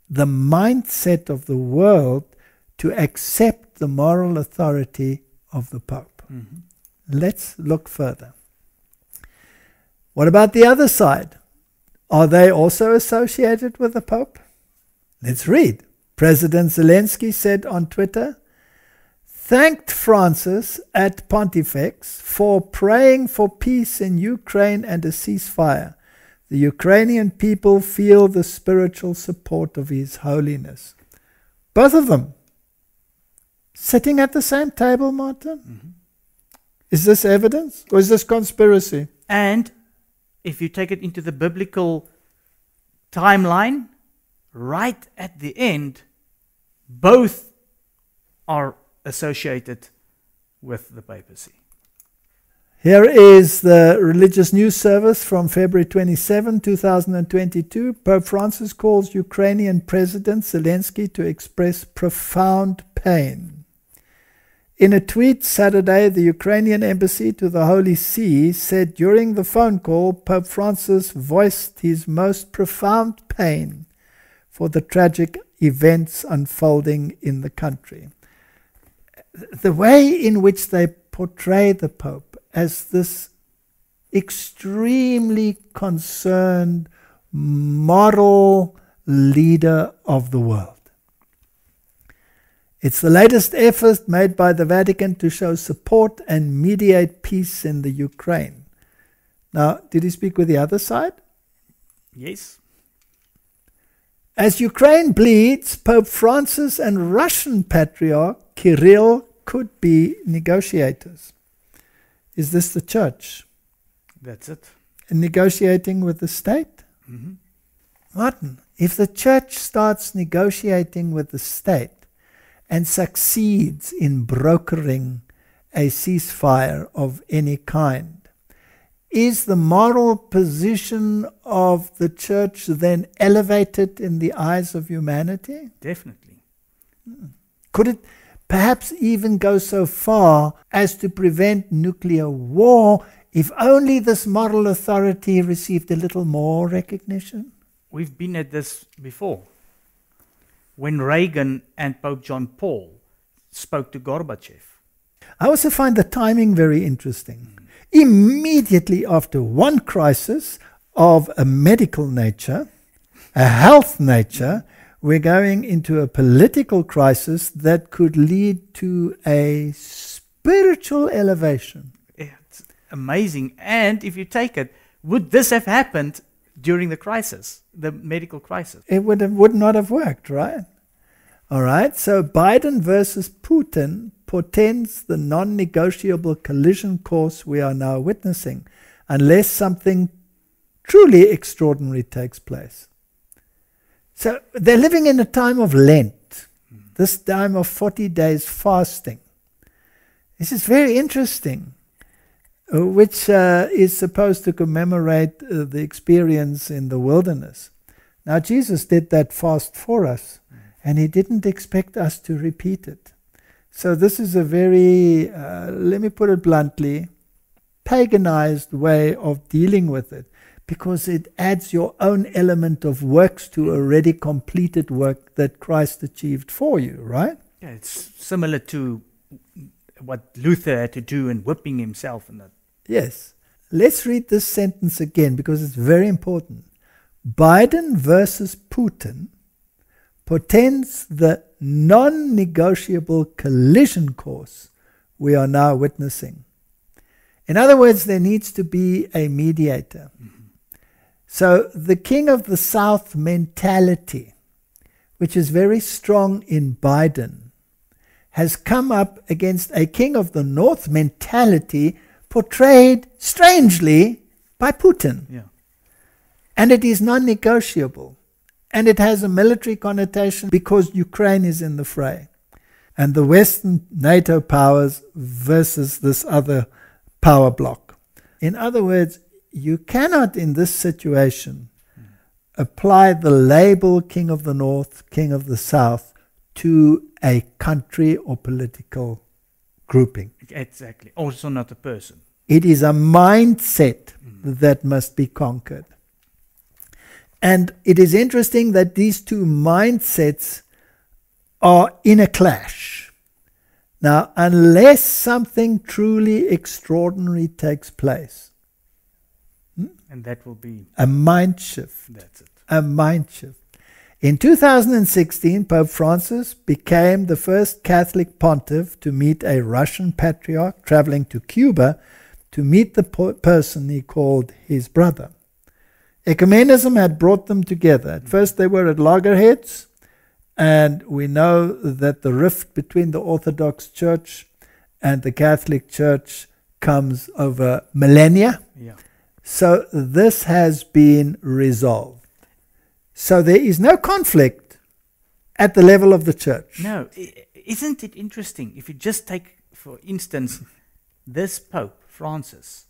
the mindset of the world to accept the moral authority of the Pope. Mm-hmm. Let's look further. What about the other side? Are they also associated with the Pope? Let's read. President Zelensky said on Twitter, thanked Francis at Pontifex for praying for peace in Ukraine and a ceasefire. The Ukrainian people feel the spiritual support of His Holiness. Both of them sitting at the same table, Martin? Mm-hmm. Is this evidence or is this conspiracy? And if you take it into the biblical timeline, right at the end, both are associated with the papacy. Here is the religious news service from February 27, 2022. Pope Francis calls Ukrainian President Zelensky to express profound pain. In a tweet Saturday, the Ukrainian embassy to the Holy See said during the phone call, Pope Francis voiced his most profound pain for the tragic events unfolding in the country. The way in which they portray the Pope as this extremely concerned moral leader of the world. It's the latest effort made by the Vatican to show support and mediate peace in the Ukraine. Now, did he speak with the other side? Yes. As Ukraine bleeds, Pope Francis and Russian Patriarch Kirill could be negotiators. Is this the church? That's it. And negotiating with the state? Mm-hmm. Martin, if the church starts negotiating with the state and succeeds in brokering a ceasefire of any kind, is the moral position of the church then elevated in the eyes of humanity? Definitely. Could it perhaps even go so far as to prevent nuclear war if only this moral authority received a little more recognition? We've been at this before. When Reagan and Pope John Paul spoke to Gorbachev. I also find the timing very interesting. Immediately after one crisis of a medical nature, a health nature, we're going into a political crisis that could lead to a spiritual elevation. It's amazing. And if you take it, would this have happened during the crisis, the medical crisis? It would not have worked, right? All right, so Biden versus Putin portends the non-negotiable collision course we are now witnessing, unless something truly extraordinary takes place. So they're living in a time of Lent, this time of 40 days fasting. This is very interesting, which is supposed to commemorate the experience in the wilderness. Now, Jesus did that fast for us, and He didn't expect us to repeat it. So this is a very, let me put it bluntly, paganized way of dealing with it, because it adds your own element of works to already completed work that Christ achieved for you, right? Yeah, it's similar to what Luther had to do in whipping himself and that. Yes. Let's read this sentence again because it's very important. Biden versus Putin portends the non-negotiable collision course we are now witnessing. In other words, there needs to be a mediator. Mm-hmm. So the king of the South mentality, which is very strong in Biden, has come up against a king of the North mentality portrayed strangely by Putin. Yeah. And it is non-negotiable. And it has a military connotation because Ukraine is in the fray. And the Western NATO powers versus this other power bloc. In other words, you cannot in this situation apply the label King of the North, King of the South to a country or political grouping. Exactly. Also not a person. It is a mindset that must be conquered. And it is interesting that these two mindsets are in a clash. Now, unless something truly extraordinary takes place, and that will be a mind shift. That's it. A mind shift. In 2016, Pope Francis became the first Catholic pontiff to meet a Russian patriarch traveling to Cuba to meet the person he called his brother. Ecumenism had brought them together. At first they were at loggerheads, and we know that the rift between the Orthodox Church and the Catholic Church comes over millennia. Yeah. So this has been resolved. So there is no conflict at the level of the church. No, isn't it interesting? If you just take, for instance, this Pope Francis,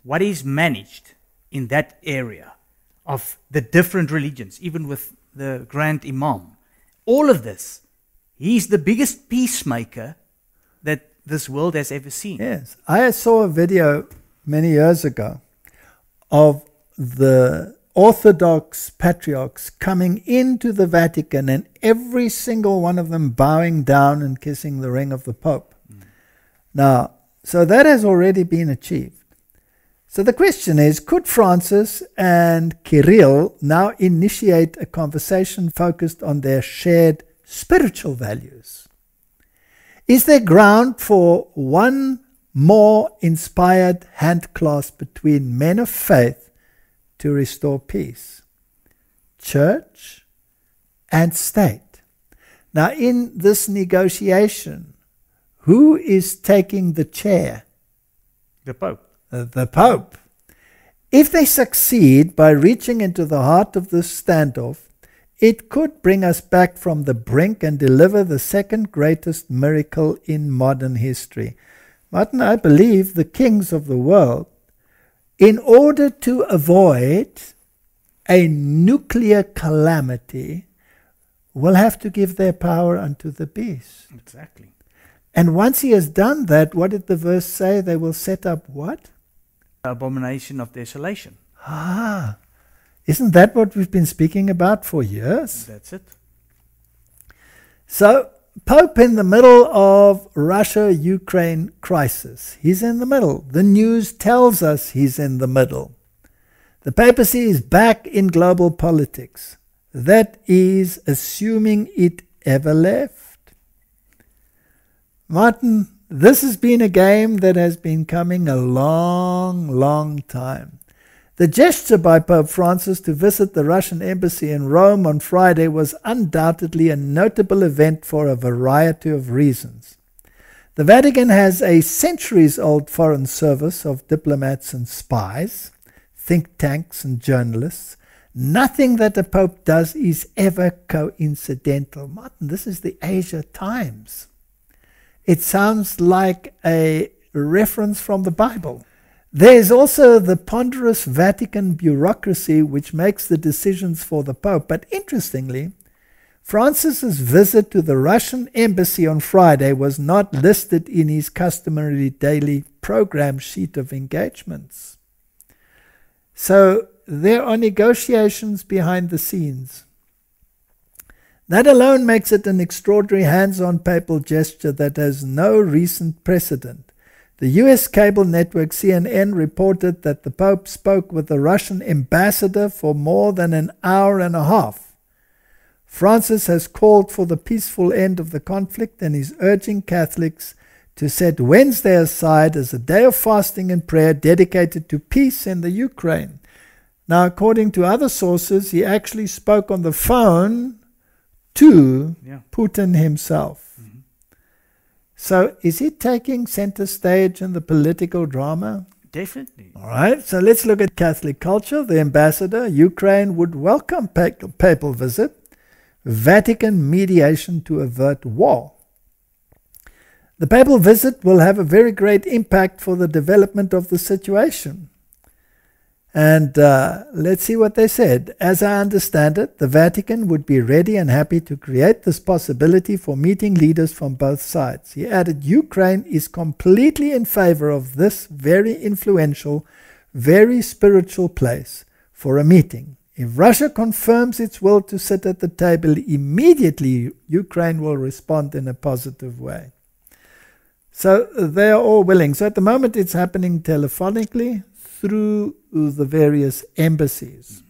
what he's managed in that area of the different religions, even with the Grand Imam, all of this, he's the biggest peacemaker that this world has ever seen. Yes, I saw a video many years ago of the Orthodox patriarchs coming into the Vatican and every single one of them bowing down and kissing the ring of the Pope. Now, so that has already been achieved. So the question is, could Francis and Kirill now initiate a conversation focused on their shared spiritual values? Is there ground for one more inspired handclasp between men of faith to restore peace? Church and state. Now in this negotiation, who is taking the chair? The Pope. The Pope. If they succeed by reaching into the heart of this standoff, it could bring us back from the brink and deliver the second greatest miracle in modern history. Martin, I believe the kings of the world, in order to avoid a nuclear calamity, will have to give their power unto the beast. Exactly. And once he has done that, what did the verse say? They will set up what? Abomination of desolation. Ah, isn't that what we've been speaking about for years? That's it. So, Pope in the middle of Russia-Ukraine crisis. He's in the middle. The news tells us he's in the middle. The papacy is back in global politics. That is assuming it ever left. Martin, this has been a game that has been coming a long, long time. The gesture by Pope Francis to visit the Russian embassy in Rome on Friday was undoubtedly a notable event for a variety of reasons. The Vatican has a centuries-old foreign service of diplomats and spies, think tanks and journalists. Nothing that the Pope does is ever coincidental. Martin, this is the Asia Times. It sounds like a reference from the Bible. There is also the ponderous Vatican bureaucracy which makes the decisions for the Pope. But interestingly, Francis's visit to the Russian embassy on Friday was not listed in his customary daily program sheet of engagements. So there are negotiations behind the scenes. That alone makes it an extraordinary hands-on papal gesture that has no recent precedent. The US cable network CNN reported that the Pope spoke with the Russian ambassador for more than an hour and a half. Francis has called for the peaceful end of the conflict and is urging Catholics to set Wednesday aside as a day of fasting and prayer dedicated to peace in the Ukraine. Now, according to other sources, he actually spoke on the phone to Putin himself. So is he taking center stage in the political drama? Definitely. All right, so let's look at Catholic culture. The ambassador, Ukraine, would welcome papal visit, Vatican mediation to avert war. The papal visit will have a very great impact for the development of the situation. And let's see what they said. As I understand it, the Vatican would be ready and happy to create this possibility for meeting leaders from both sides. He added, Ukraine is completely in favor of this very influential, very spiritual place for a meeting. If Russia confirms its will to sit at the table, immediately Ukraine will respond in a positive way. So they are all willing. So at the moment it's happening telephonically through the various embassies.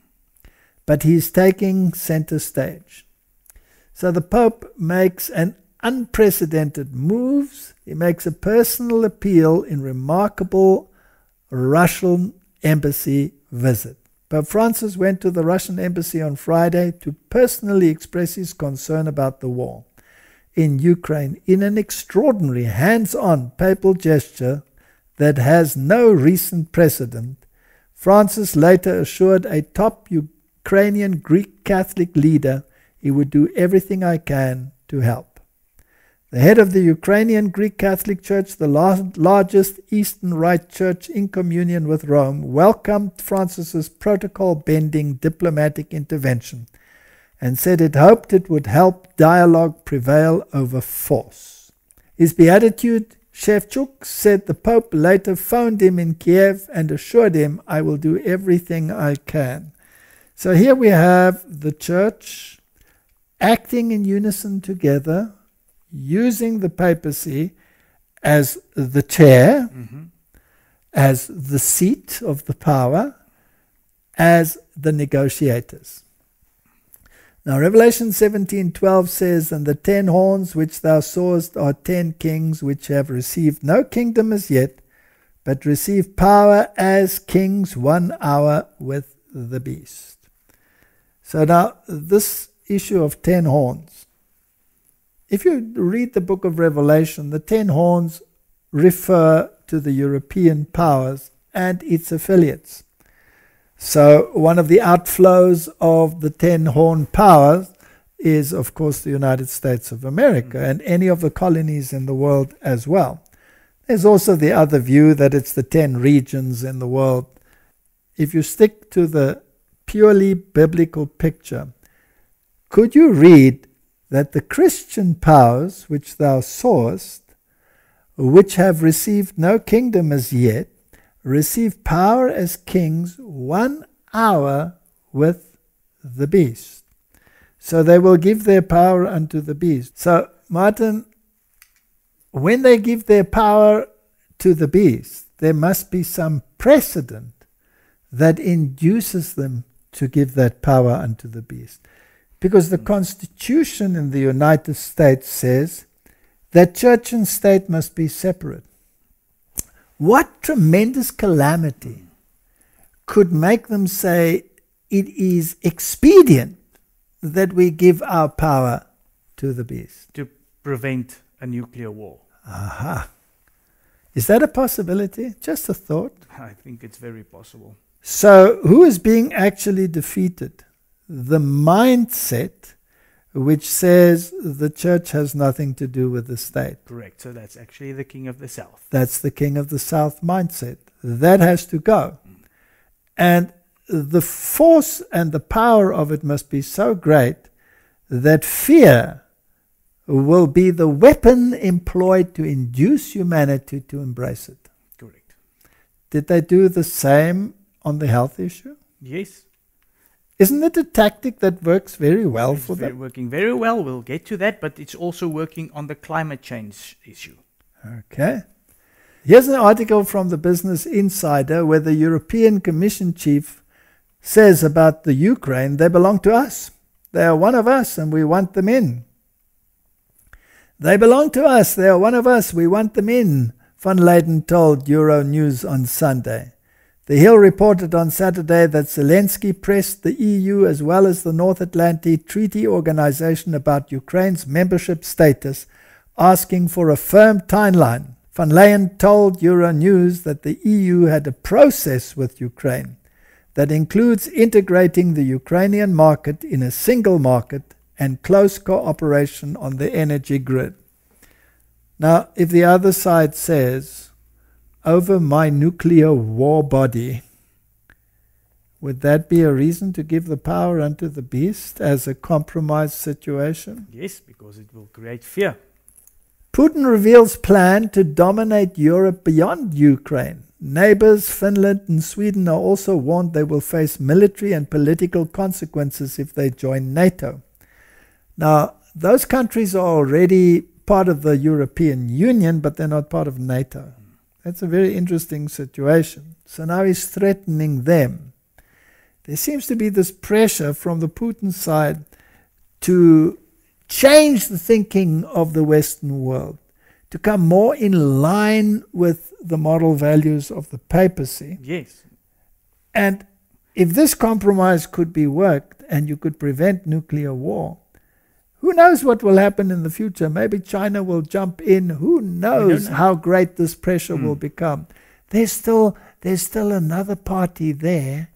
But he's taking center stage. So the Pope makes an unprecedented moves. He makes a personal appeal in remarkable Russian embassy visit. Pope Francis went to the Russian embassy on Friday to personally express his concern about the war in Ukraine in an extraordinary hands-on papal gesture that has no recent precedent. Francis later assured a top Ukrainian Greek Catholic leader he would do everything I can to help. The head of the Ukrainian Greek Catholic Church, the largest Eastern Rite Church in communion with Rome, welcomed Francis's protocol-bending diplomatic intervention and said it hoped it would help dialogue prevail over force. His Beatitude Shevchuk said the Pope later phoned him in Kiev and assured him, I will do everything I can. So here we have the Church acting in unison together, using the papacy as the chair, as the seat of the power, as the negotiators. Now Revelation 17:12 says, And the 10 horns which thou sawest are 10 kings which have received no kingdom as yet, but receive power as kings 1 hour with the beast. So now this issue of 10 horns, if you read the book of Revelation, the 10 horns refer to the European powers and its affiliates. So one of the outflows of the 10 horn powers is, of course, the United States of America and any of the colonies in the world as well. There's also the other view that it's the 10 regions in the world. If you stick to the purely biblical picture, could you read that the Christian powers which thou sawest, which have received no kingdom as yet, receive power as kings 1 hour with the beast. So they will give their power unto the beast. So, Martin, when they give their power to the beast, there must be some precedent that induces them to give that power unto the beast. Because the Constitution in the United States says that church and state must be separate. What tremendous calamity could make them say it is expedient that we give our power to the beast? To prevent a nuclear war. Aha. Is that a possibility? Just a thought. I think it's very possible. So who is being actually defeated? The mindset which says the church has nothing to do with the state. Correct. So that's actually the king of the south. That's the king of the south mindset. That has to go. And the force and the power of it must be so great that fear will be the weapon employed to induce humanity to embrace it. Correct. Did they do the same on the health issue? Yes. Isn't it a tactic that works very well for them? It's working very well. We'll get to that, but it's also working on the climate change issue. Okay. Here's an article from the Business Insider where the European Commission chief says about the Ukraine, they belong to us. They are one of us and we want them in. They belong to us. They are one of us. We want them in, Van Leyden told Euronews on Sunday. The Hill reported on Saturday that Zelensky pressed the EU as well as the North Atlantic Treaty Organization about Ukraine's membership status, asking for a firm timeline. Van Leyen told Euronews that the EU had a process with Ukraine that includes integrating the Ukrainian market in a single market and close cooperation on the energy grid. Now, if the other side says, over my nuclear war body, would that be a reason to give the power unto the beast as a compromise situation? Yes, because it will create fear. Putin reveals plan to dominate Europe beyond Ukraine. Neighbors Finland and Sweden are also warned they will face military and political consequences if they join NATO. Now, those countries are already part of the European Union, but they're not part of NATO. That's a very interesting situation. So now he's threatening them. There seems to be this pressure from the Putin side to change the thinking of the Western world, to come more in line with the moral values of the papacy. Yes. And if this compromise could be worked and you could prevent nuclear war, who knows what will happen in the future? Maybe China will jump in. Who knows how great this pressure will become? There's still another party there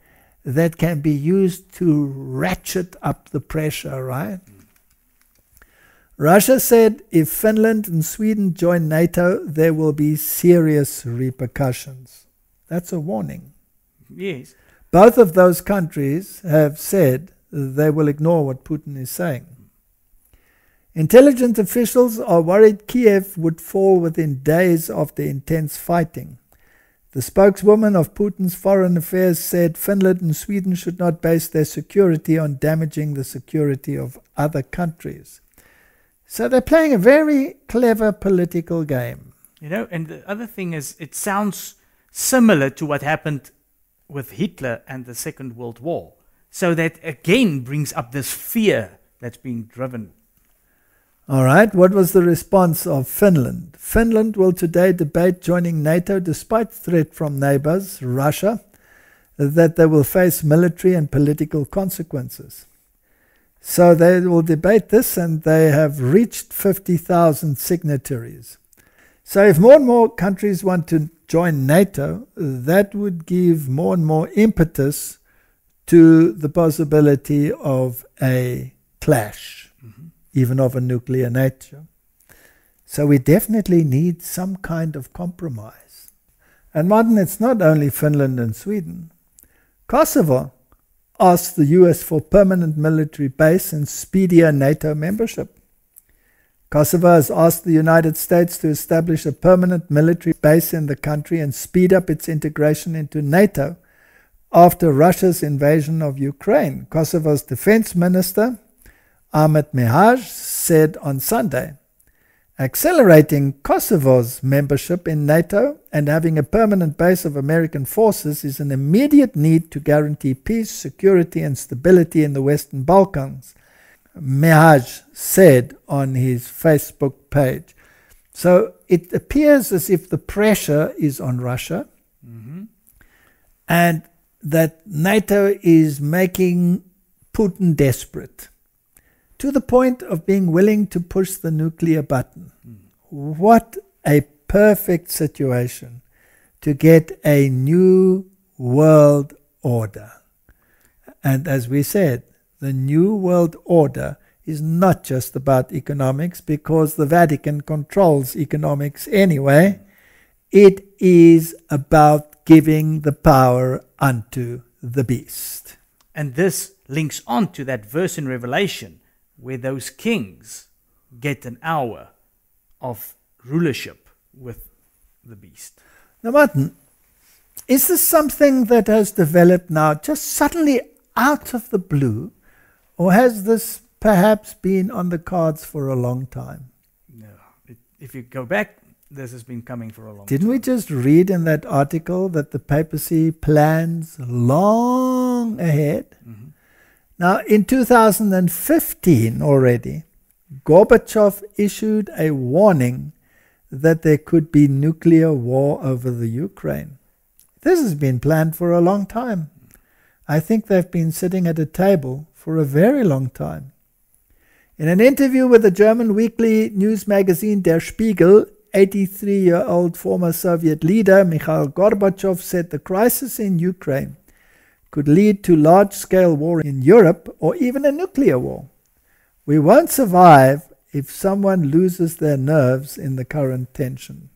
that can be used to ratchet up the pressure, right? Russia said if Finland and Sweden join NATO, there will be serious repercussions. That's a warning. Yes. Both of those countries have said they will ignore what Putin is saying. Intelligence officials are worried Kiev would fall within days after intense fighting. The spokeswoman of Putin's foreign affairs said Finland and Sweden should not base their security on damaging the security of other countries. So they're playing a very clever political game. You know, and the other thing is, it sounds similar to what happened with Hitler and the Second World War. So that again brings up this fear that's being driven. All right, what was the response of Finland? Finland will today debate joining NATO despite threat from neighbors, Russia, that they will face military and political consequences. So they will debate this, and they have reached 50,000 signatories. So if more and more countries want to join NATO, that would give more and more impetus to the possibility of a clash, even of a nuclear nature. So we definitely need some kind of compromise. And Martin, it's not only Finland and Sweden. Kosovo asked the US for permanent military base and speedier NATO membership. Kosovo has asked the United States to establish a permanent military base in the country and speed up its integration into NATO after Russia's invasion of Ukraine. Kosovo's defense minister, Ahmet Mihaj, said on Sunday, accelerating Kosovo's membership in NATO and having a permanent base of American forces is an immediate need to guarantee peace, security, and stability in the Western Balkans, Mihaj said on his Facebook page. So it appears as if the pressure is on Russia, and that NATO is making Putin desperate, to the point of being willing to push the nuclear button. What a perfect situation to get a new world order. And as we said, the new world order is not just about economics, because the Vatican controls economics anyway. It is about giving the power unto the beast. And this links on to that verse in Revelation where those kings get an hour of rulership with the beast. Now, Martin, is this something that has developed now just suddenly out of the blue, or has this perhaps been on the cards for a long time? No. If you go back, this has been coming for a long time. Didn't we just read in that article that the papacy plans long ahead? Now, in 2015 already, Gorbachev issued a warning that there could be nuclear war over the Ukraine. This has been planned for a long time. I think they've been sitting at a table for a very long time. In an interview with the German weekly news magazine Der Spiegel, 83-year-old former Soviet leader Mikhail Gorbachev said the crisis in Ukraine could lead to large-scale war in Europe or even a nuclear war. We won't survive if someone loses their nerves in the current tension.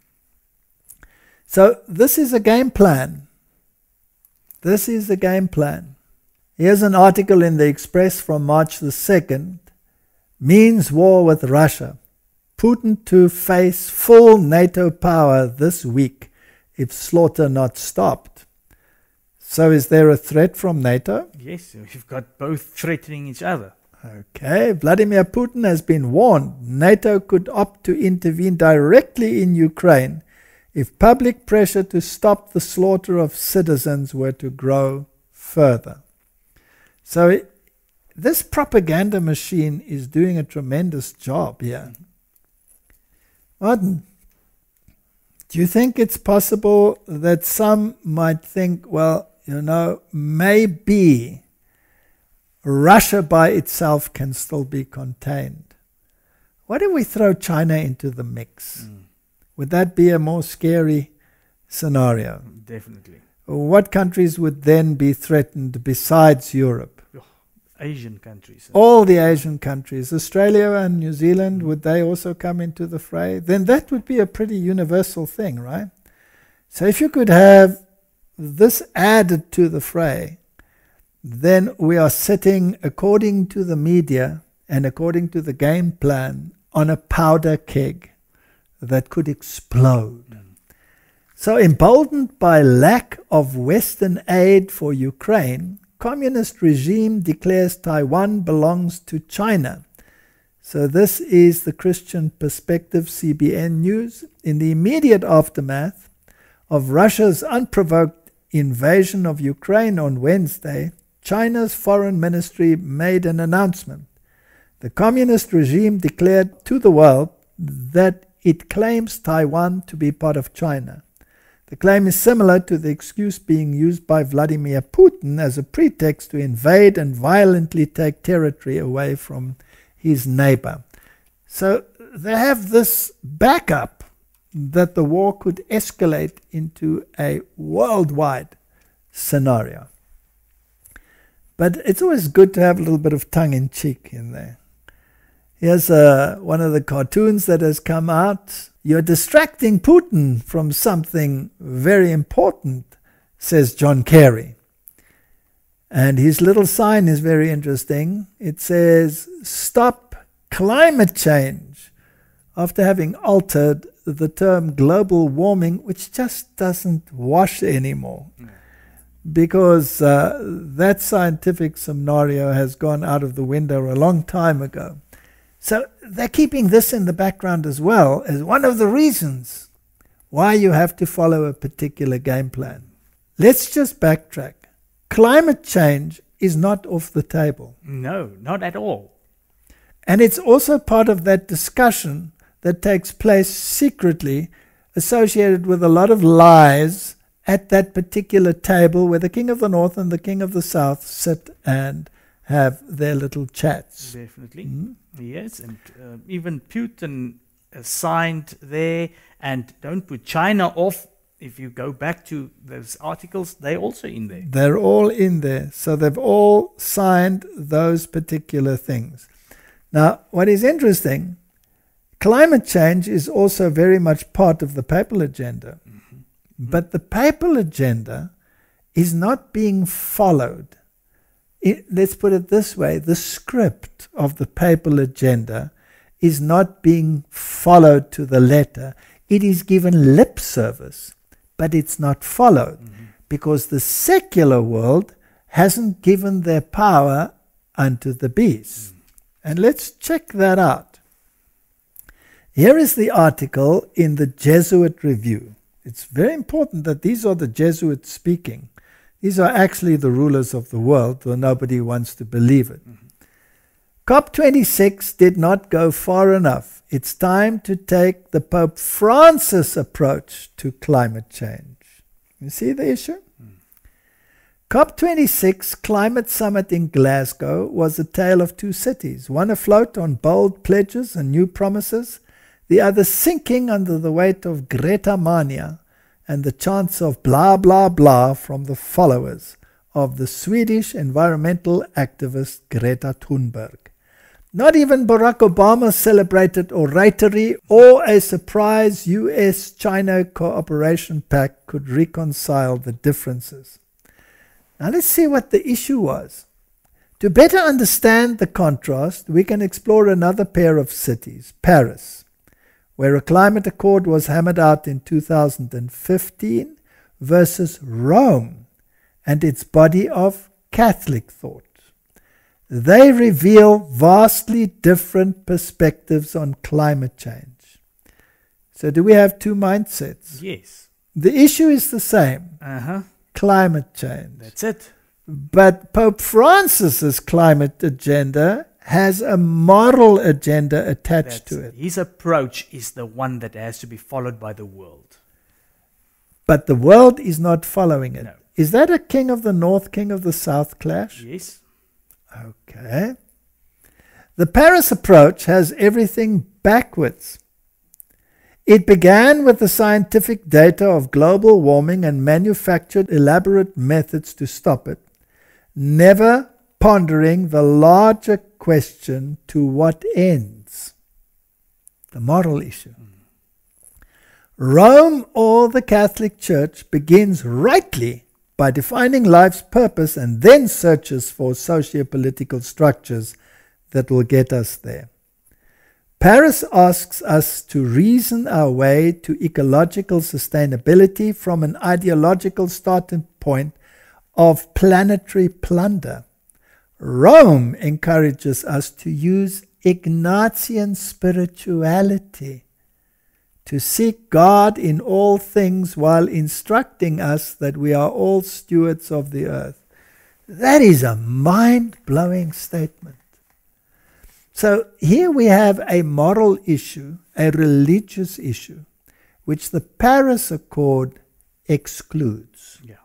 So this is a game plan. This is the game plan. Here's an article in the Express from March the 2nd. Means war with Russia. Putin to face full NATO power this week if slaughter not stopped. So is there a threat from NATO? Yes, you've got both threatening each other. Okay, Vladimir Putin has been warned NATO could opt to intervene directly in Ukraine if public pressure to stop the slaughter of citizens were to grow further. So this propaganda machine is doing a tremendous job here. Martin, do you think it's possible that some might think, well, maybe Russia by itself can still be contained? What if we throw China into the mix? Would that be a more scary scenario? Definitely. What countries would then be threatened besides Europe? Asian countries. All the Asian countries. Australia and New Zealand, would they also come into the fray? Then that would be a pretty universal thing, right? So if you could have this added to the fray, then we are sitting, according to the media and according to the game plan, on a powder keg that could explode. So emboldened by lack of Western aid for Ukraine, communist regime declares Taiwan belongs to China. So this is the Christian Perspective CBN News. In the immediate aftermath of Russia's unprovoked invasion of Ukraine on Wednesday, China's foreign ministry made an announcement. The communist regime declared to the world that it claims Taiwan to be part of China. The claim is similar to the excuse being used by Vladimir Putin as a pretext to invade and violently take territory away from his neighbor. So they have this backup that the war could escalate into a worldwide scenario. But it's always good to have a little bit of tongue-in-cheek in there. Here's one of the cartoons that has come out. You're distracting Putin from something very important, says John Kerry. And his little sign is very interesting. It says, stop climate change, after having altered the term global warming, which just doesn't wash anymore. Because that scientific scenario has gone out of the window a long time ago. So they're keeping this in the background as well as one of the reasons why you have to follow a particular game plan. Let's just backtrack. Climate change is not off the table. No, not at all. And it's also part of that discussion that takes place secretly, associated with a lot of lies at that particular table where the King of the North and the King of the South sit and have their little chats. Definitely. Yes, and even Putin signed there, and don't put China off. If you go back to those articles, they're also in there. They're all in there. So they've all signed those particular things. Now, what is interesting, climate change is also very much part of the papal agenda. But the papal agenda is not being followed. Let's put it this way, the script of the papal agenda is not being followed to the letter. It is given lip service, but it's not followed because the secular world hasn't given their power unto the beast. And let's check that out. Here is the article in the Jesuit Review. It's very important that these are the Jesuits speaking. These are actually the rulers of the world, though nobody wants to believe it. COP26 did not go far enough. It's time to take the Pope Francis approach to climate change. You see the issue? COP26 Climate Summit in Glasgow was a tale of two cities, one afloat on bold pledges and new promises, the other sinking under the weight of Greta Mania and the chants of blah blah blah from the followers of the Swedish environmental activist Greta Thunberg. Not even Barack Obama's celebrated oratory or a surprise US-China cooperation pact could reconcile the differences. Now let's see what the issue was. To better understand the contrast, we can explore another pair of cities, Paris, where a climate accord was hammered out in 2015, versus Rome and its body of Catholic thought. They reveal vastly different perspectives on climate change. So do we have two mindsets? Yes. The issue is the same. Climate change. That's it. But Pope Francis's climate agenda has a moral agenda attached to it. His approach is the one that has to be followed by the world. But the world is not following it. No. Is that a king of the north, king of the south clash? Yes. Okay. The Paris approach has everything backwards. It began with the scientific data of global warming and manufactured elaborate methods to stop it, never pondering the larger question: to what ends? The moral issue. Rome, or the Catholic Church, begins rightly by defining life's purpose and then searches for socio-political structures that will get us there. Paris asks us to reason our way to ecological sustainability from an ideological starting point of planetary plunder. Rome encourages us to use Ignatian spirituality, to seek God in all things while instructing us that we are all stewards of the earth. That is a mind-blowing statement. So here we have a moral issue, a religious issue, which the Paris Accord excludes. Yeah.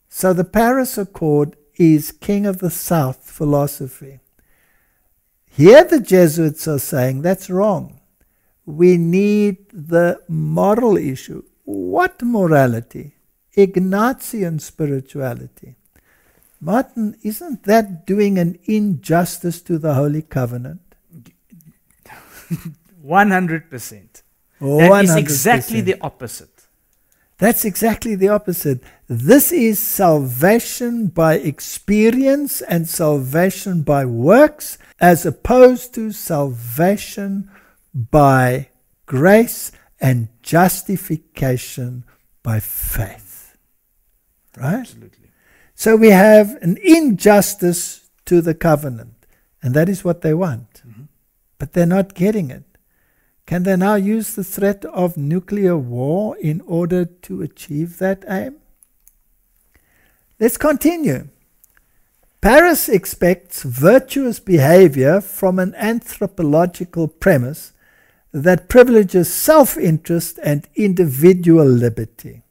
So the Paris Accord is King of the South philosophy. Here the Jesuits are saying that's wrong. We need the moral issue. What morality? Ignatian spirituality. Martin, isn't that doing an injustice to the Holy Covenant? 100%. That is exactly the opposite. That's exactly the opposite. This is salvation by experience and salvation by works, as opposed to salvation by grace and justification by faith. Right? Absolutely. So we have an injustice to the covenant, and that is what they want. But they're not getting it. Can they now use the threat of nuclear war in order to achieve that aim? Let's continue. Paris expects virtuous behavior from an anthropological premise that privileges self-interest and individual liberty.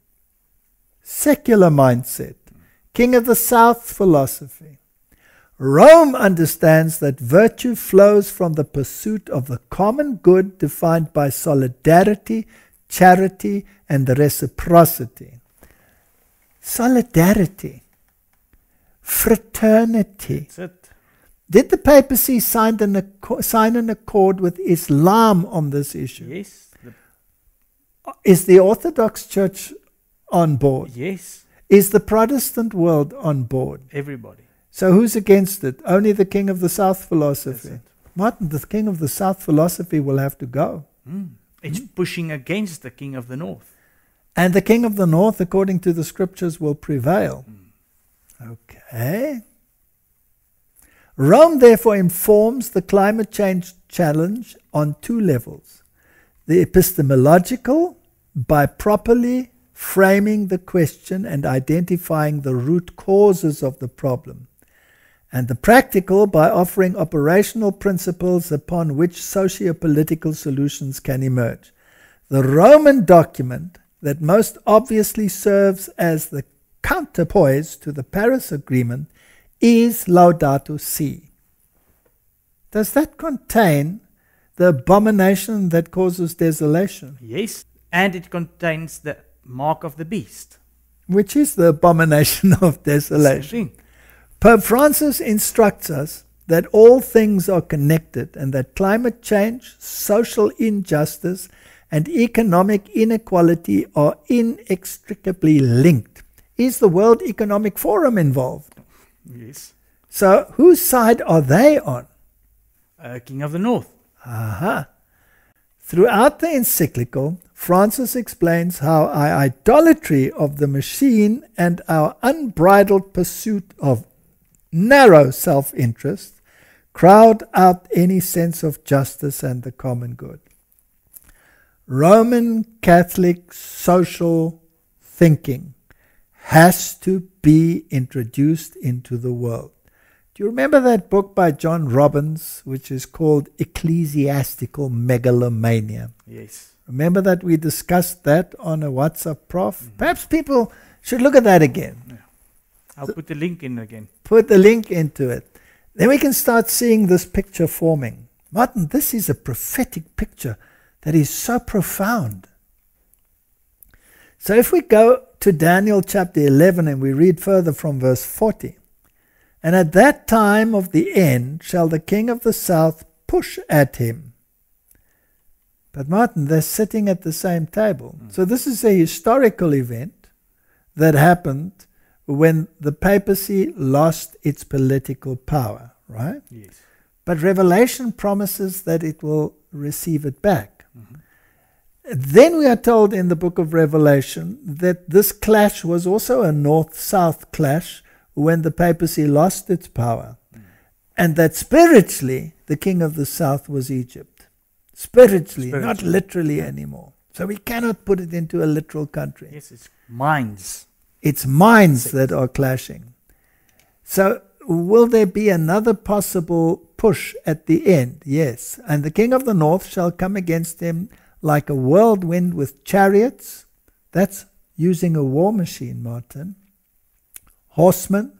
Secular mindset. King of the South philosophy. Rome understands that virtue flows from the pursuit of the common good defined by solidarity, charity, and reciprocity. Solidarity. Fraternity. That's it. Did the papacy sign an accord with Islam on this issue? Yes. Is the Orthodox Church on board? Yes. Is the Protestant world on board? Everybody. So who's against it? Only the King of the South philosophy. Martin, the King of the South philosophy will have to go. It's pushing against the King of the North. And the King of the North, according to the scriptures, will prevail. Okay. Rome therefore informs the climate change challenge on two levels. The epistemological, by properly framing the question and identifying the root causes of the problem, and the practical, by offering operational principles upon which socio-political solutions can emerge. The Roman document that most obviously serves as the counterpoise to the Paris Agreement is Laudato Si. Does that contain the abomination that causes desolation? Yes. And it contains the mark of the beast. Which is the abomination of desolation. Pope Francis instructs us that all things are connected and that climate change, social injustice, and economic inequality are inextricably linked. Is the World Economic Forum involved? Yes. So whose side are they on? King of the North. Aha. Throughout the encyclical, Francis explains how our idolatry of the machine and our unbridled pursuit of narrow self-interest crowd out any sense of justice and the common good. Roman Catholic social thinking has to be introduced into the world. Do you remember that book by John Robbins, which is called Ecclesiastical Megalomania? Yes. Remember that we discussed that on a WhatsApp Prof? Perhaps people should look at that again. Yeah. I'll put the link in again. Put the link into it. Then we can start seeing this picture forming. Martin, this is a prophetic picture that is so profound. So if we go to Daniel chapter 11 and we read further from verse 40, and at that time of the end shall the king of the south push at him. But Martin, they're sitting at the same table. So this is a historical event that happened when the papacy lost its political power, right? Yes. But Revelation promises that it will receive it back. Then we are told in the book of Revelation that this clash was also a north-south clash when the papacy lost its power, and that spiritually the king of the south was Egypt. Spiritually, not literally anymore. So we cannot put it into a literal country. Yes, it's minds. It's minds that are clashing. So will there be another possible push at the end? Yes. And the king of the north shall come against him like a whirlwind with chariots. That's using a war machine, Martin. Horsemen,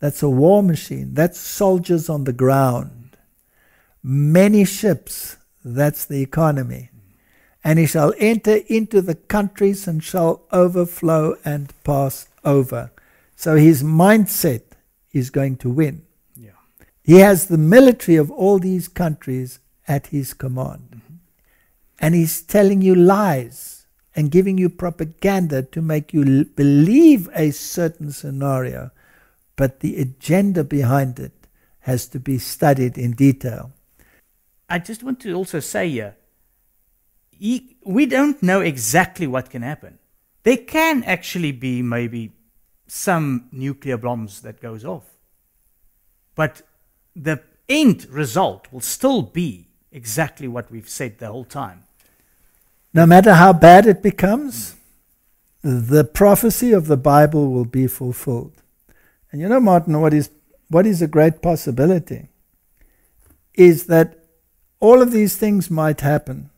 that's a war machine. That's soldiers on the ground. Many ships, that's the economy. And he shall enter into the countries and shall overflow and pass over. So his mindset is going to win. Yeah. He has the military of all these countries at his command. And he's telling you lies and giving you propaganda to make you believe a certain scenario. But the agenda behind it has to be studied in detail. I just want to also say here, we don't know exactly what can happen. There can actually be maybe some nuclear bombs that goes off. But the end result will still be exactly what we've said the whole time. No matter how bad it becomes, the prophecy of the Bible will be fulfilled. And you know, Martin, what is a great possibility is that all of these things might happen.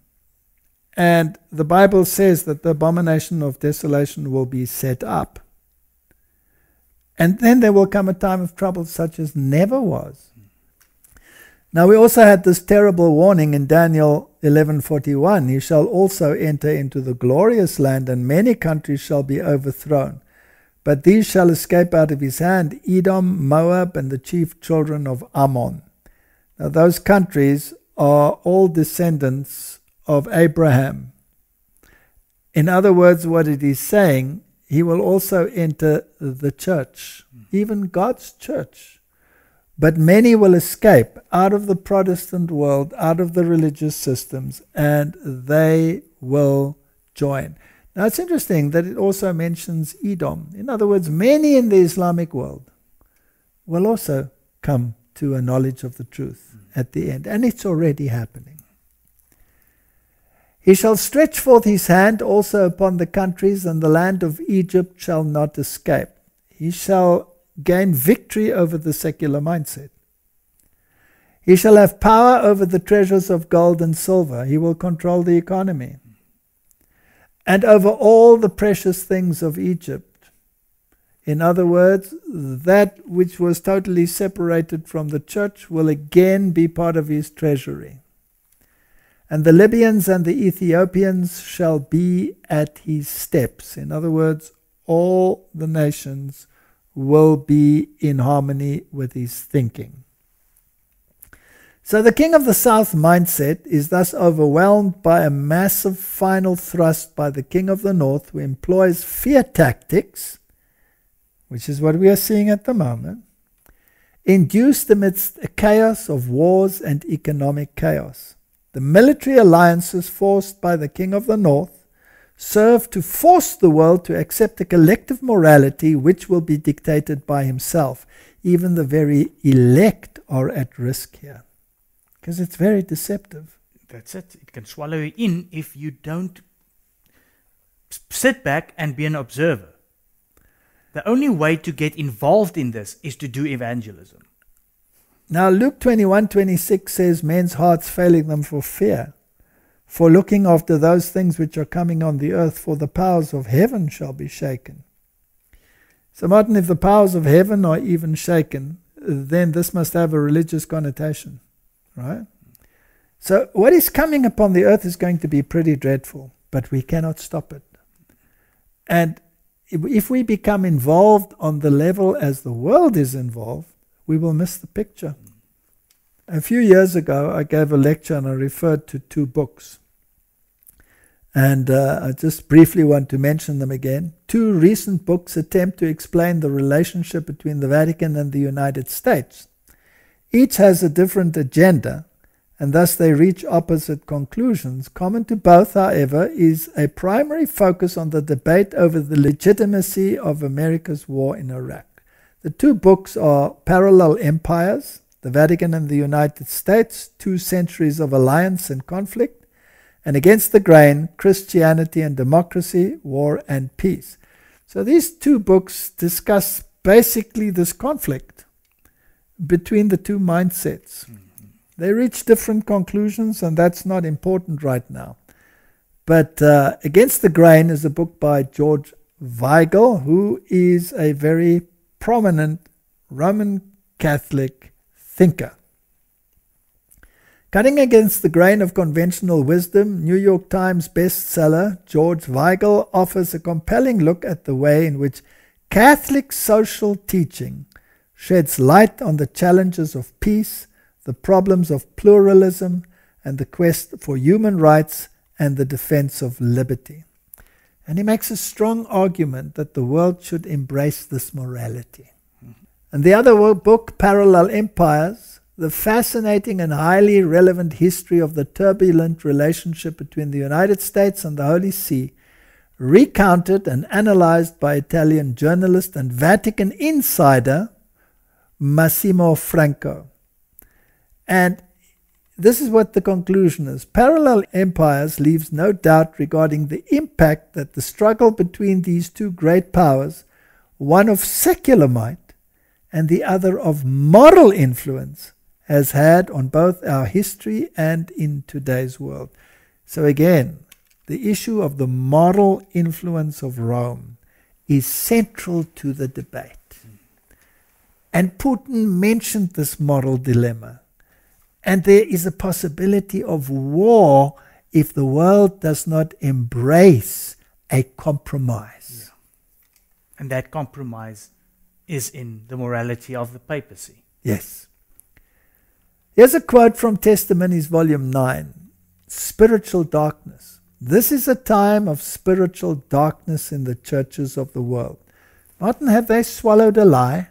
And the Bible says that the abomination of desolation will be set up. And then there will come a time of trouble such as never was. Now we also had this terrible warning in Daniel 11:41. He shall also enter into the glorious land, and many countries shall be overthrown. But these shall escape out of his hand, Edom, Moab, and the chief children of Ammon. Now those countries are all descendants of Abraham. In other words, what it is saying, he will also enter the church, even God's church. But many will escape out of the Protestant world, out of the religious systems, and they will join. Now it's interesting that it also mentions Edom. In other words, many in the Islamic world will also come to a knowledge of the truth at the end. And it's already happening. He shall stretch forth his hand also upon the countries, and the land of Egypt shall not escape. He shall gain victory over the secular mindset. He shall have power over the treasures of gold and silver. He will control the economy. and over all the precious things of Egypt. In other words, that which was totally separated from the church will again be part of his treasury. And the Libyans and the Ethiopians shall be at his steps. In other words, all the nations will be in harmony with his thinking. So the king of the south mindset is thus overwhelmed by a massive final thrust by the king of the north, who employs fear tactics, which is what we are seeing at the moment, induced amidst a chaos of wars and economic chaos. The military alliances forced by the king of the north serve to force the world to accept a collective morality which will be dictated by himself. Even the very elect are at risk here, because it's very deceptive. That's it. It can swallow you in if you don't sit back and be an observer. The only way to get involved in this is to do evangelism. Now Luke 21:26 says, men's hearts failing them for fear, for looking after those things which are coming on the earth, for the powers of heaven shall be shaken. So Martin, if the powers of heaven are even shaken, then this must have a religious connotation, right? So what is coming upon the earth is going to be pretty dreadful, but we cannot stop it. And if we become involved on the level as the world is involved, we will miss the picture. A few years ago, I gave a lecture and I referred to 2 books. And I just briefly want to mention them again. 2 recent books attempt to explain the relationship between the Vatican and the United States. Each has a different agenda, and thus they reach opposite conclusions. Common to both, however, is a primary focus on the debate over the legitimacy of America's war in Iraq. The 2 books are Parallel Empires, the Vatican and the United States, 2 Centuries of Alliance and Conflict, and Against the Grain, Christianity and Democracy, War and Peace. So these 2 books discuss basically this conflict between the 2 mindsets. They reach different conclusions, and that's not important right now. But Against the Grain is a book by George Weigel, who is a very prominent Roman Catholic thinker. Cutting Against the Grain of Conventional Wisdom, New York Times bestseller, George Weigel offers a compelling look at the way in which Catholic social teaching sheds light on the challenges of peace, the problems of pluralism, and the quest for human rights and the defense of liberty. And he makes a strong argument that the world should embrace this morality. And the other book, Parallel Empires, the fascinating and highly relevant history of the turbulent relationship between the United States and the Holy See, recounted and analyzed by Italian journalist and Vatican insider Massimo Franco. And this is what the conclusion is. Parallel Empires leaves no doubt regarding the impact that the struggle between these 2 great powers, one of secular might and the other of moral influence, has had on both our history and in today's world. So again, the issue of the moral influence of Rome is central to the debate. And Putin mentioned this moral dilemma. And there is a possibility of war if the world does not embrace a compromise. Yeah. And that compromise is in the morality of the papacy. Yes. Here's a quote from Testimonies, Volume 9. Spiritual darkness. This is a time of spiritual darkness in the churches of the world. Martin, have they swallowed a lie?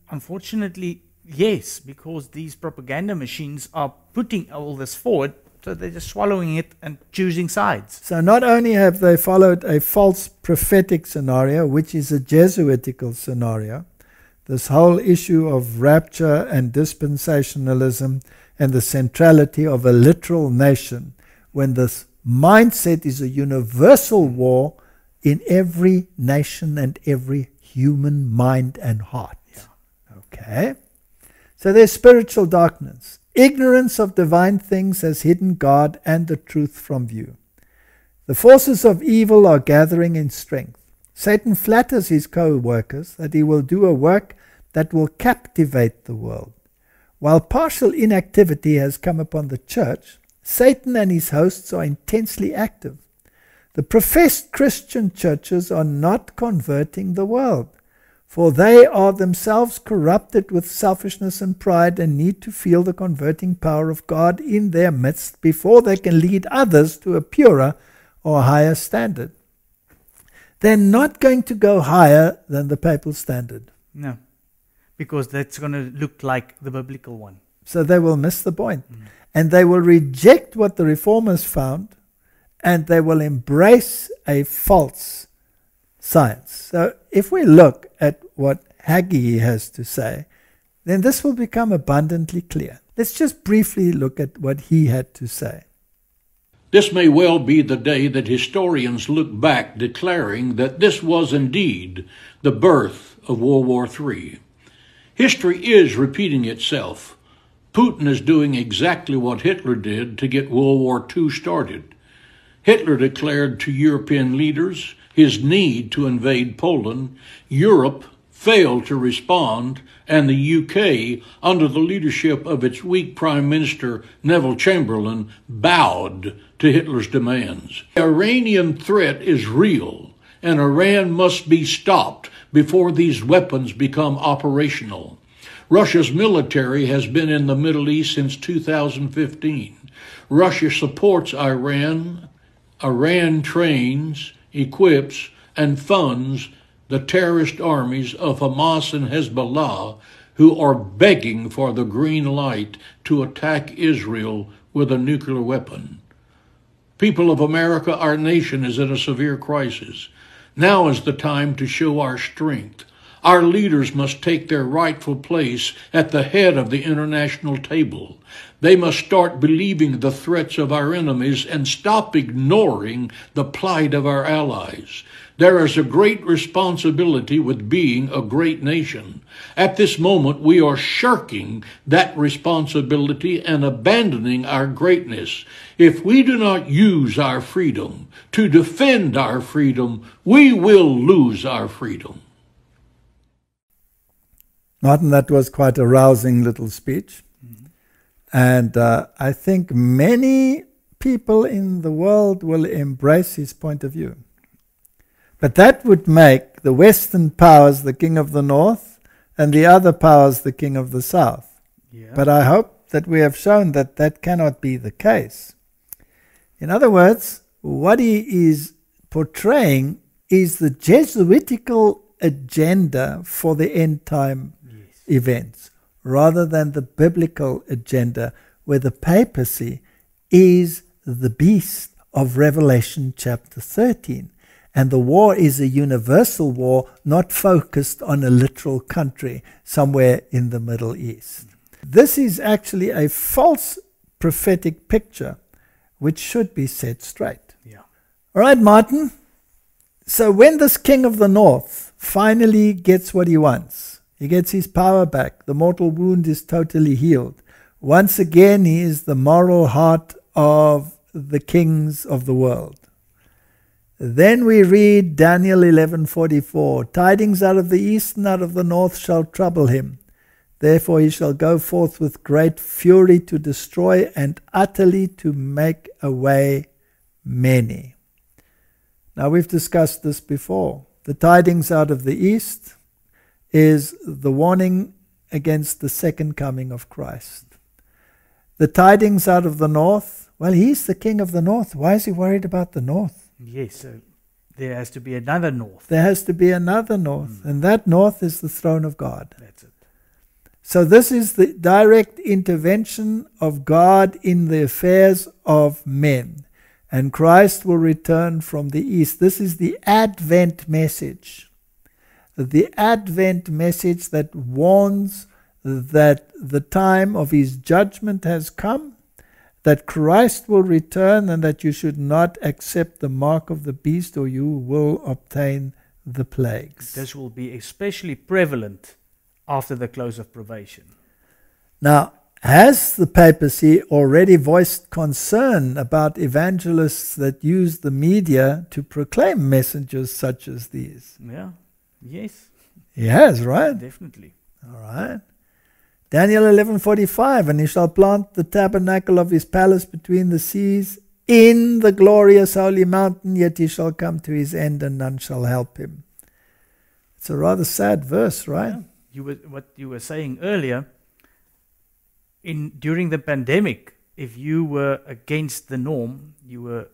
Unfortunately, yes, because these propaganda machines are putting all this forward, so they're just swallowing it and choosing sides. So not only have they followed a false prophetic scenario, which is a Jesuitical scenario, this whole issue of rapture and dispensationalism and the centrality of a literal nation, when this mindset is a universal war in every nation and every human mind and heart. Yeah. Okay? So there's spiritual darkness. Ignorance of divine things has hidden God and the truth from view. The forces of evil are gathering in strength. Satan flatters his co-workers that he will do a work that will captivate the world. While partial inactivity has come upon the church, Satan and his hosts are intensely active. The professed Christian churches are not converting the world, for they are themselves corrupted with selfishness and pride and need to feel the converting power of God in their midst before they can lead others to a purer or higher standard. They're not going to go higher than the papal standard. No, because that's going to look like the biblical one. So they will miss the point. And they will reject what the reformers found, and they will embrace a false science. So if we look at what Haggai has to say, then this will become abundantly clear. Let's just briefly look at what he had to say. This may well be the day that historians look back declaring that this was indeed the birth of World War III. History is repeating itself. Putin is doing exactly what Hitler did to get World War II started. Hitler declared to European leaders his need to invade Poland. Europe failed to respond, and the UK, under the leadership of its weak Prime Minister Neville Chamberlain, bowed to Hitler's demands. The Iranian threat is real, and Iran must be stopped before these weapons become operational. Russia's military has been in the Middle East since 2015. Russia supports Iran. Iran trains, equips, and funds the terrorist armies of Hamas and Hezbollah, who are begging for the green light to attack Israel with a nuclear weapon. People of America, our nation is in a severe crisis. Now is the time to show our strength. Our leaders must take their rightful place at the head of the international table. They must start believing the threats of our enemies and stop ignoring the plight of our allies. There is a great responsibility with being a great nation. At this moment, we are shirking that responsibility and abandoning our greatness. If we do not use our freedom to defend our freedom, we will lose our freedom. Martin, that was quite a rousing little speech. And I think many people in the world will embrace his point of view. But that would make the Western powers the king of the North and the other powers the king of the South. Yeah. But I hope that we have shown that that cannot be the case. In other words, what he is portraying is the Jesuitical agenda for the end time events, rather than the biblical agenda, where the papacy is the beast of Revelation chapter 13. And the war is a universal war, not focused on a literal country somewhere in the Middle East. This is actually a false prophetic picture, which should be set straight. Yeah. All right, Martin. So when this king of the north finally gets what he wants, he gets his power back, the mortal wound is totally healed. Once again, he is the moral heart of the kings of the world. Then we read Daniel 11:44, tidings out of the east and out of the north shall trouble him. Therefore he shall go forth with great fury to destroy and utterly to make away many. Now we've discussed this before. The tidings out of the east is the warning against the second coming of Christ. The tidings out of the north, well, he's the king of the north. Why is he worried about the north? Yes, so there has to be another north. There has to be another north, and that north is the throne of God. That's it. So this is the direct intervention of God in the affairs of men, and Christ will return from the east. This is the Advent message. The Advent message that warns that the time of his judgment has come, that Christ will return, and that you should not accept the mark of the beast, or you will obtain the plagues. This will be especially prevalent after the close of probation. Now, Has the papacy already voiced concern about evangelists that use the media to proclaim messages such as these? Yeah. Yes. He has, right? Definitely. All right. Daniel 11:45, and he shall plant the tabernacle of his palace between the seas in the glorious holy mountain, yet he shall come to his end and none shall help him. It's a rather sad verse, right? Yeah. What you were saying earlier, during the pandemic, if you were against the norm, you were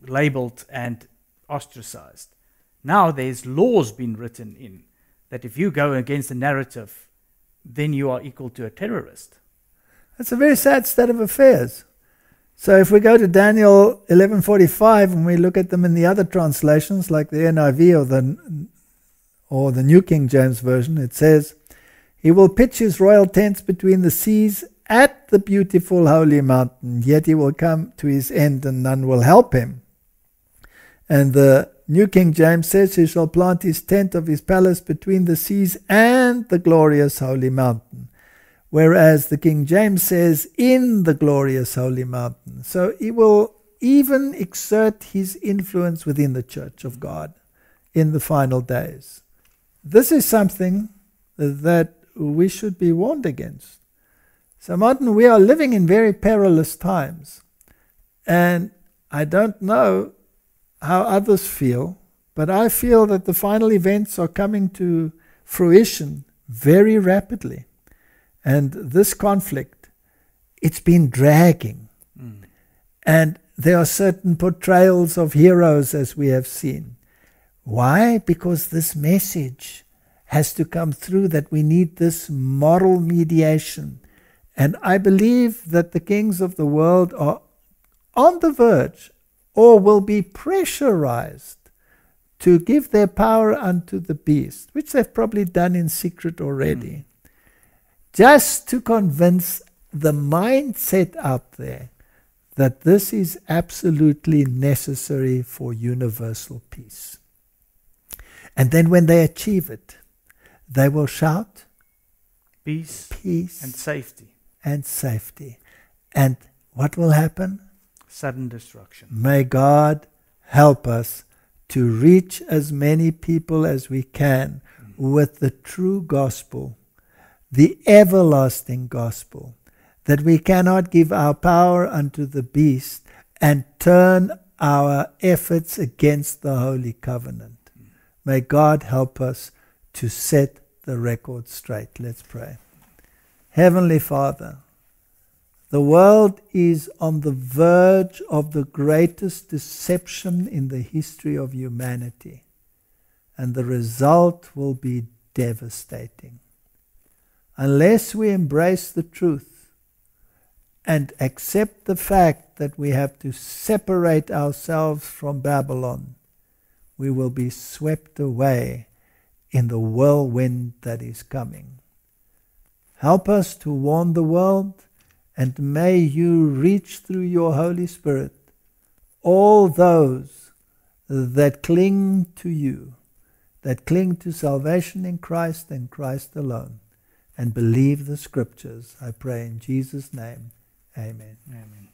labeled and ostracized. Now there's laws been written in that if you go against the narrative, then you are equal to a terrorist. That's a very sad state of affairs. So if we go to Daniel 11:45 and we look at them in the other translations, like the NIV or the New King James Version, it says, "He will pitch his royal tents between the seas at the beautiful holy mountain, yet he will come to his end and none will help him." And the New King James says, "He shall plant his tent of his palace between the seas and the glorious holy mountain." Whereas the King James says, "in the glorious holy mountain." So he will even exert his influence within the church of God in the final days. This is something that we should be warned against. So, Martin, we are living in very perilous times. And I don't know how others feel, but I feel that the final events are coming to fruition very rapidly. And this conflict, it's been dragging. And there are certain portrayals of heroes, as we have seen. Why? Because this message has to come through, that we need this moral mediation. And I believe that the kings of the world are on the verge, or will be pressurized to give their power unto the beast, which they've probably done in secret already, just to convince the mindset out there that this is absolutely necessary for universal peace. And then when they achieve it, they will shout, Peace, peace and safety. And safety. And what will happen? Sudden destruction. May God help us to reach as many people as we can with the true gospel, the everlasting gospel, that we cannot give our power unto the beast and turn our efforts against the Holy Covenant. May God help us to set the record straight. Let's pray. Heavenly Father, the world is on the verge of the greatest deception in the history of humanity, and the result will be devastating. Unless we embrace the truth and accept the fact that we have to separate ourselves from Babylon, we will be swept away in the whirlwind that is coming. Help us to warn the world, and may you reach through your Holy Spirit all those that cling to you, that cling to salvation in Christ and Christ alone, and believe the Scriptures. I pray in Jesus' name. Amen. Amen.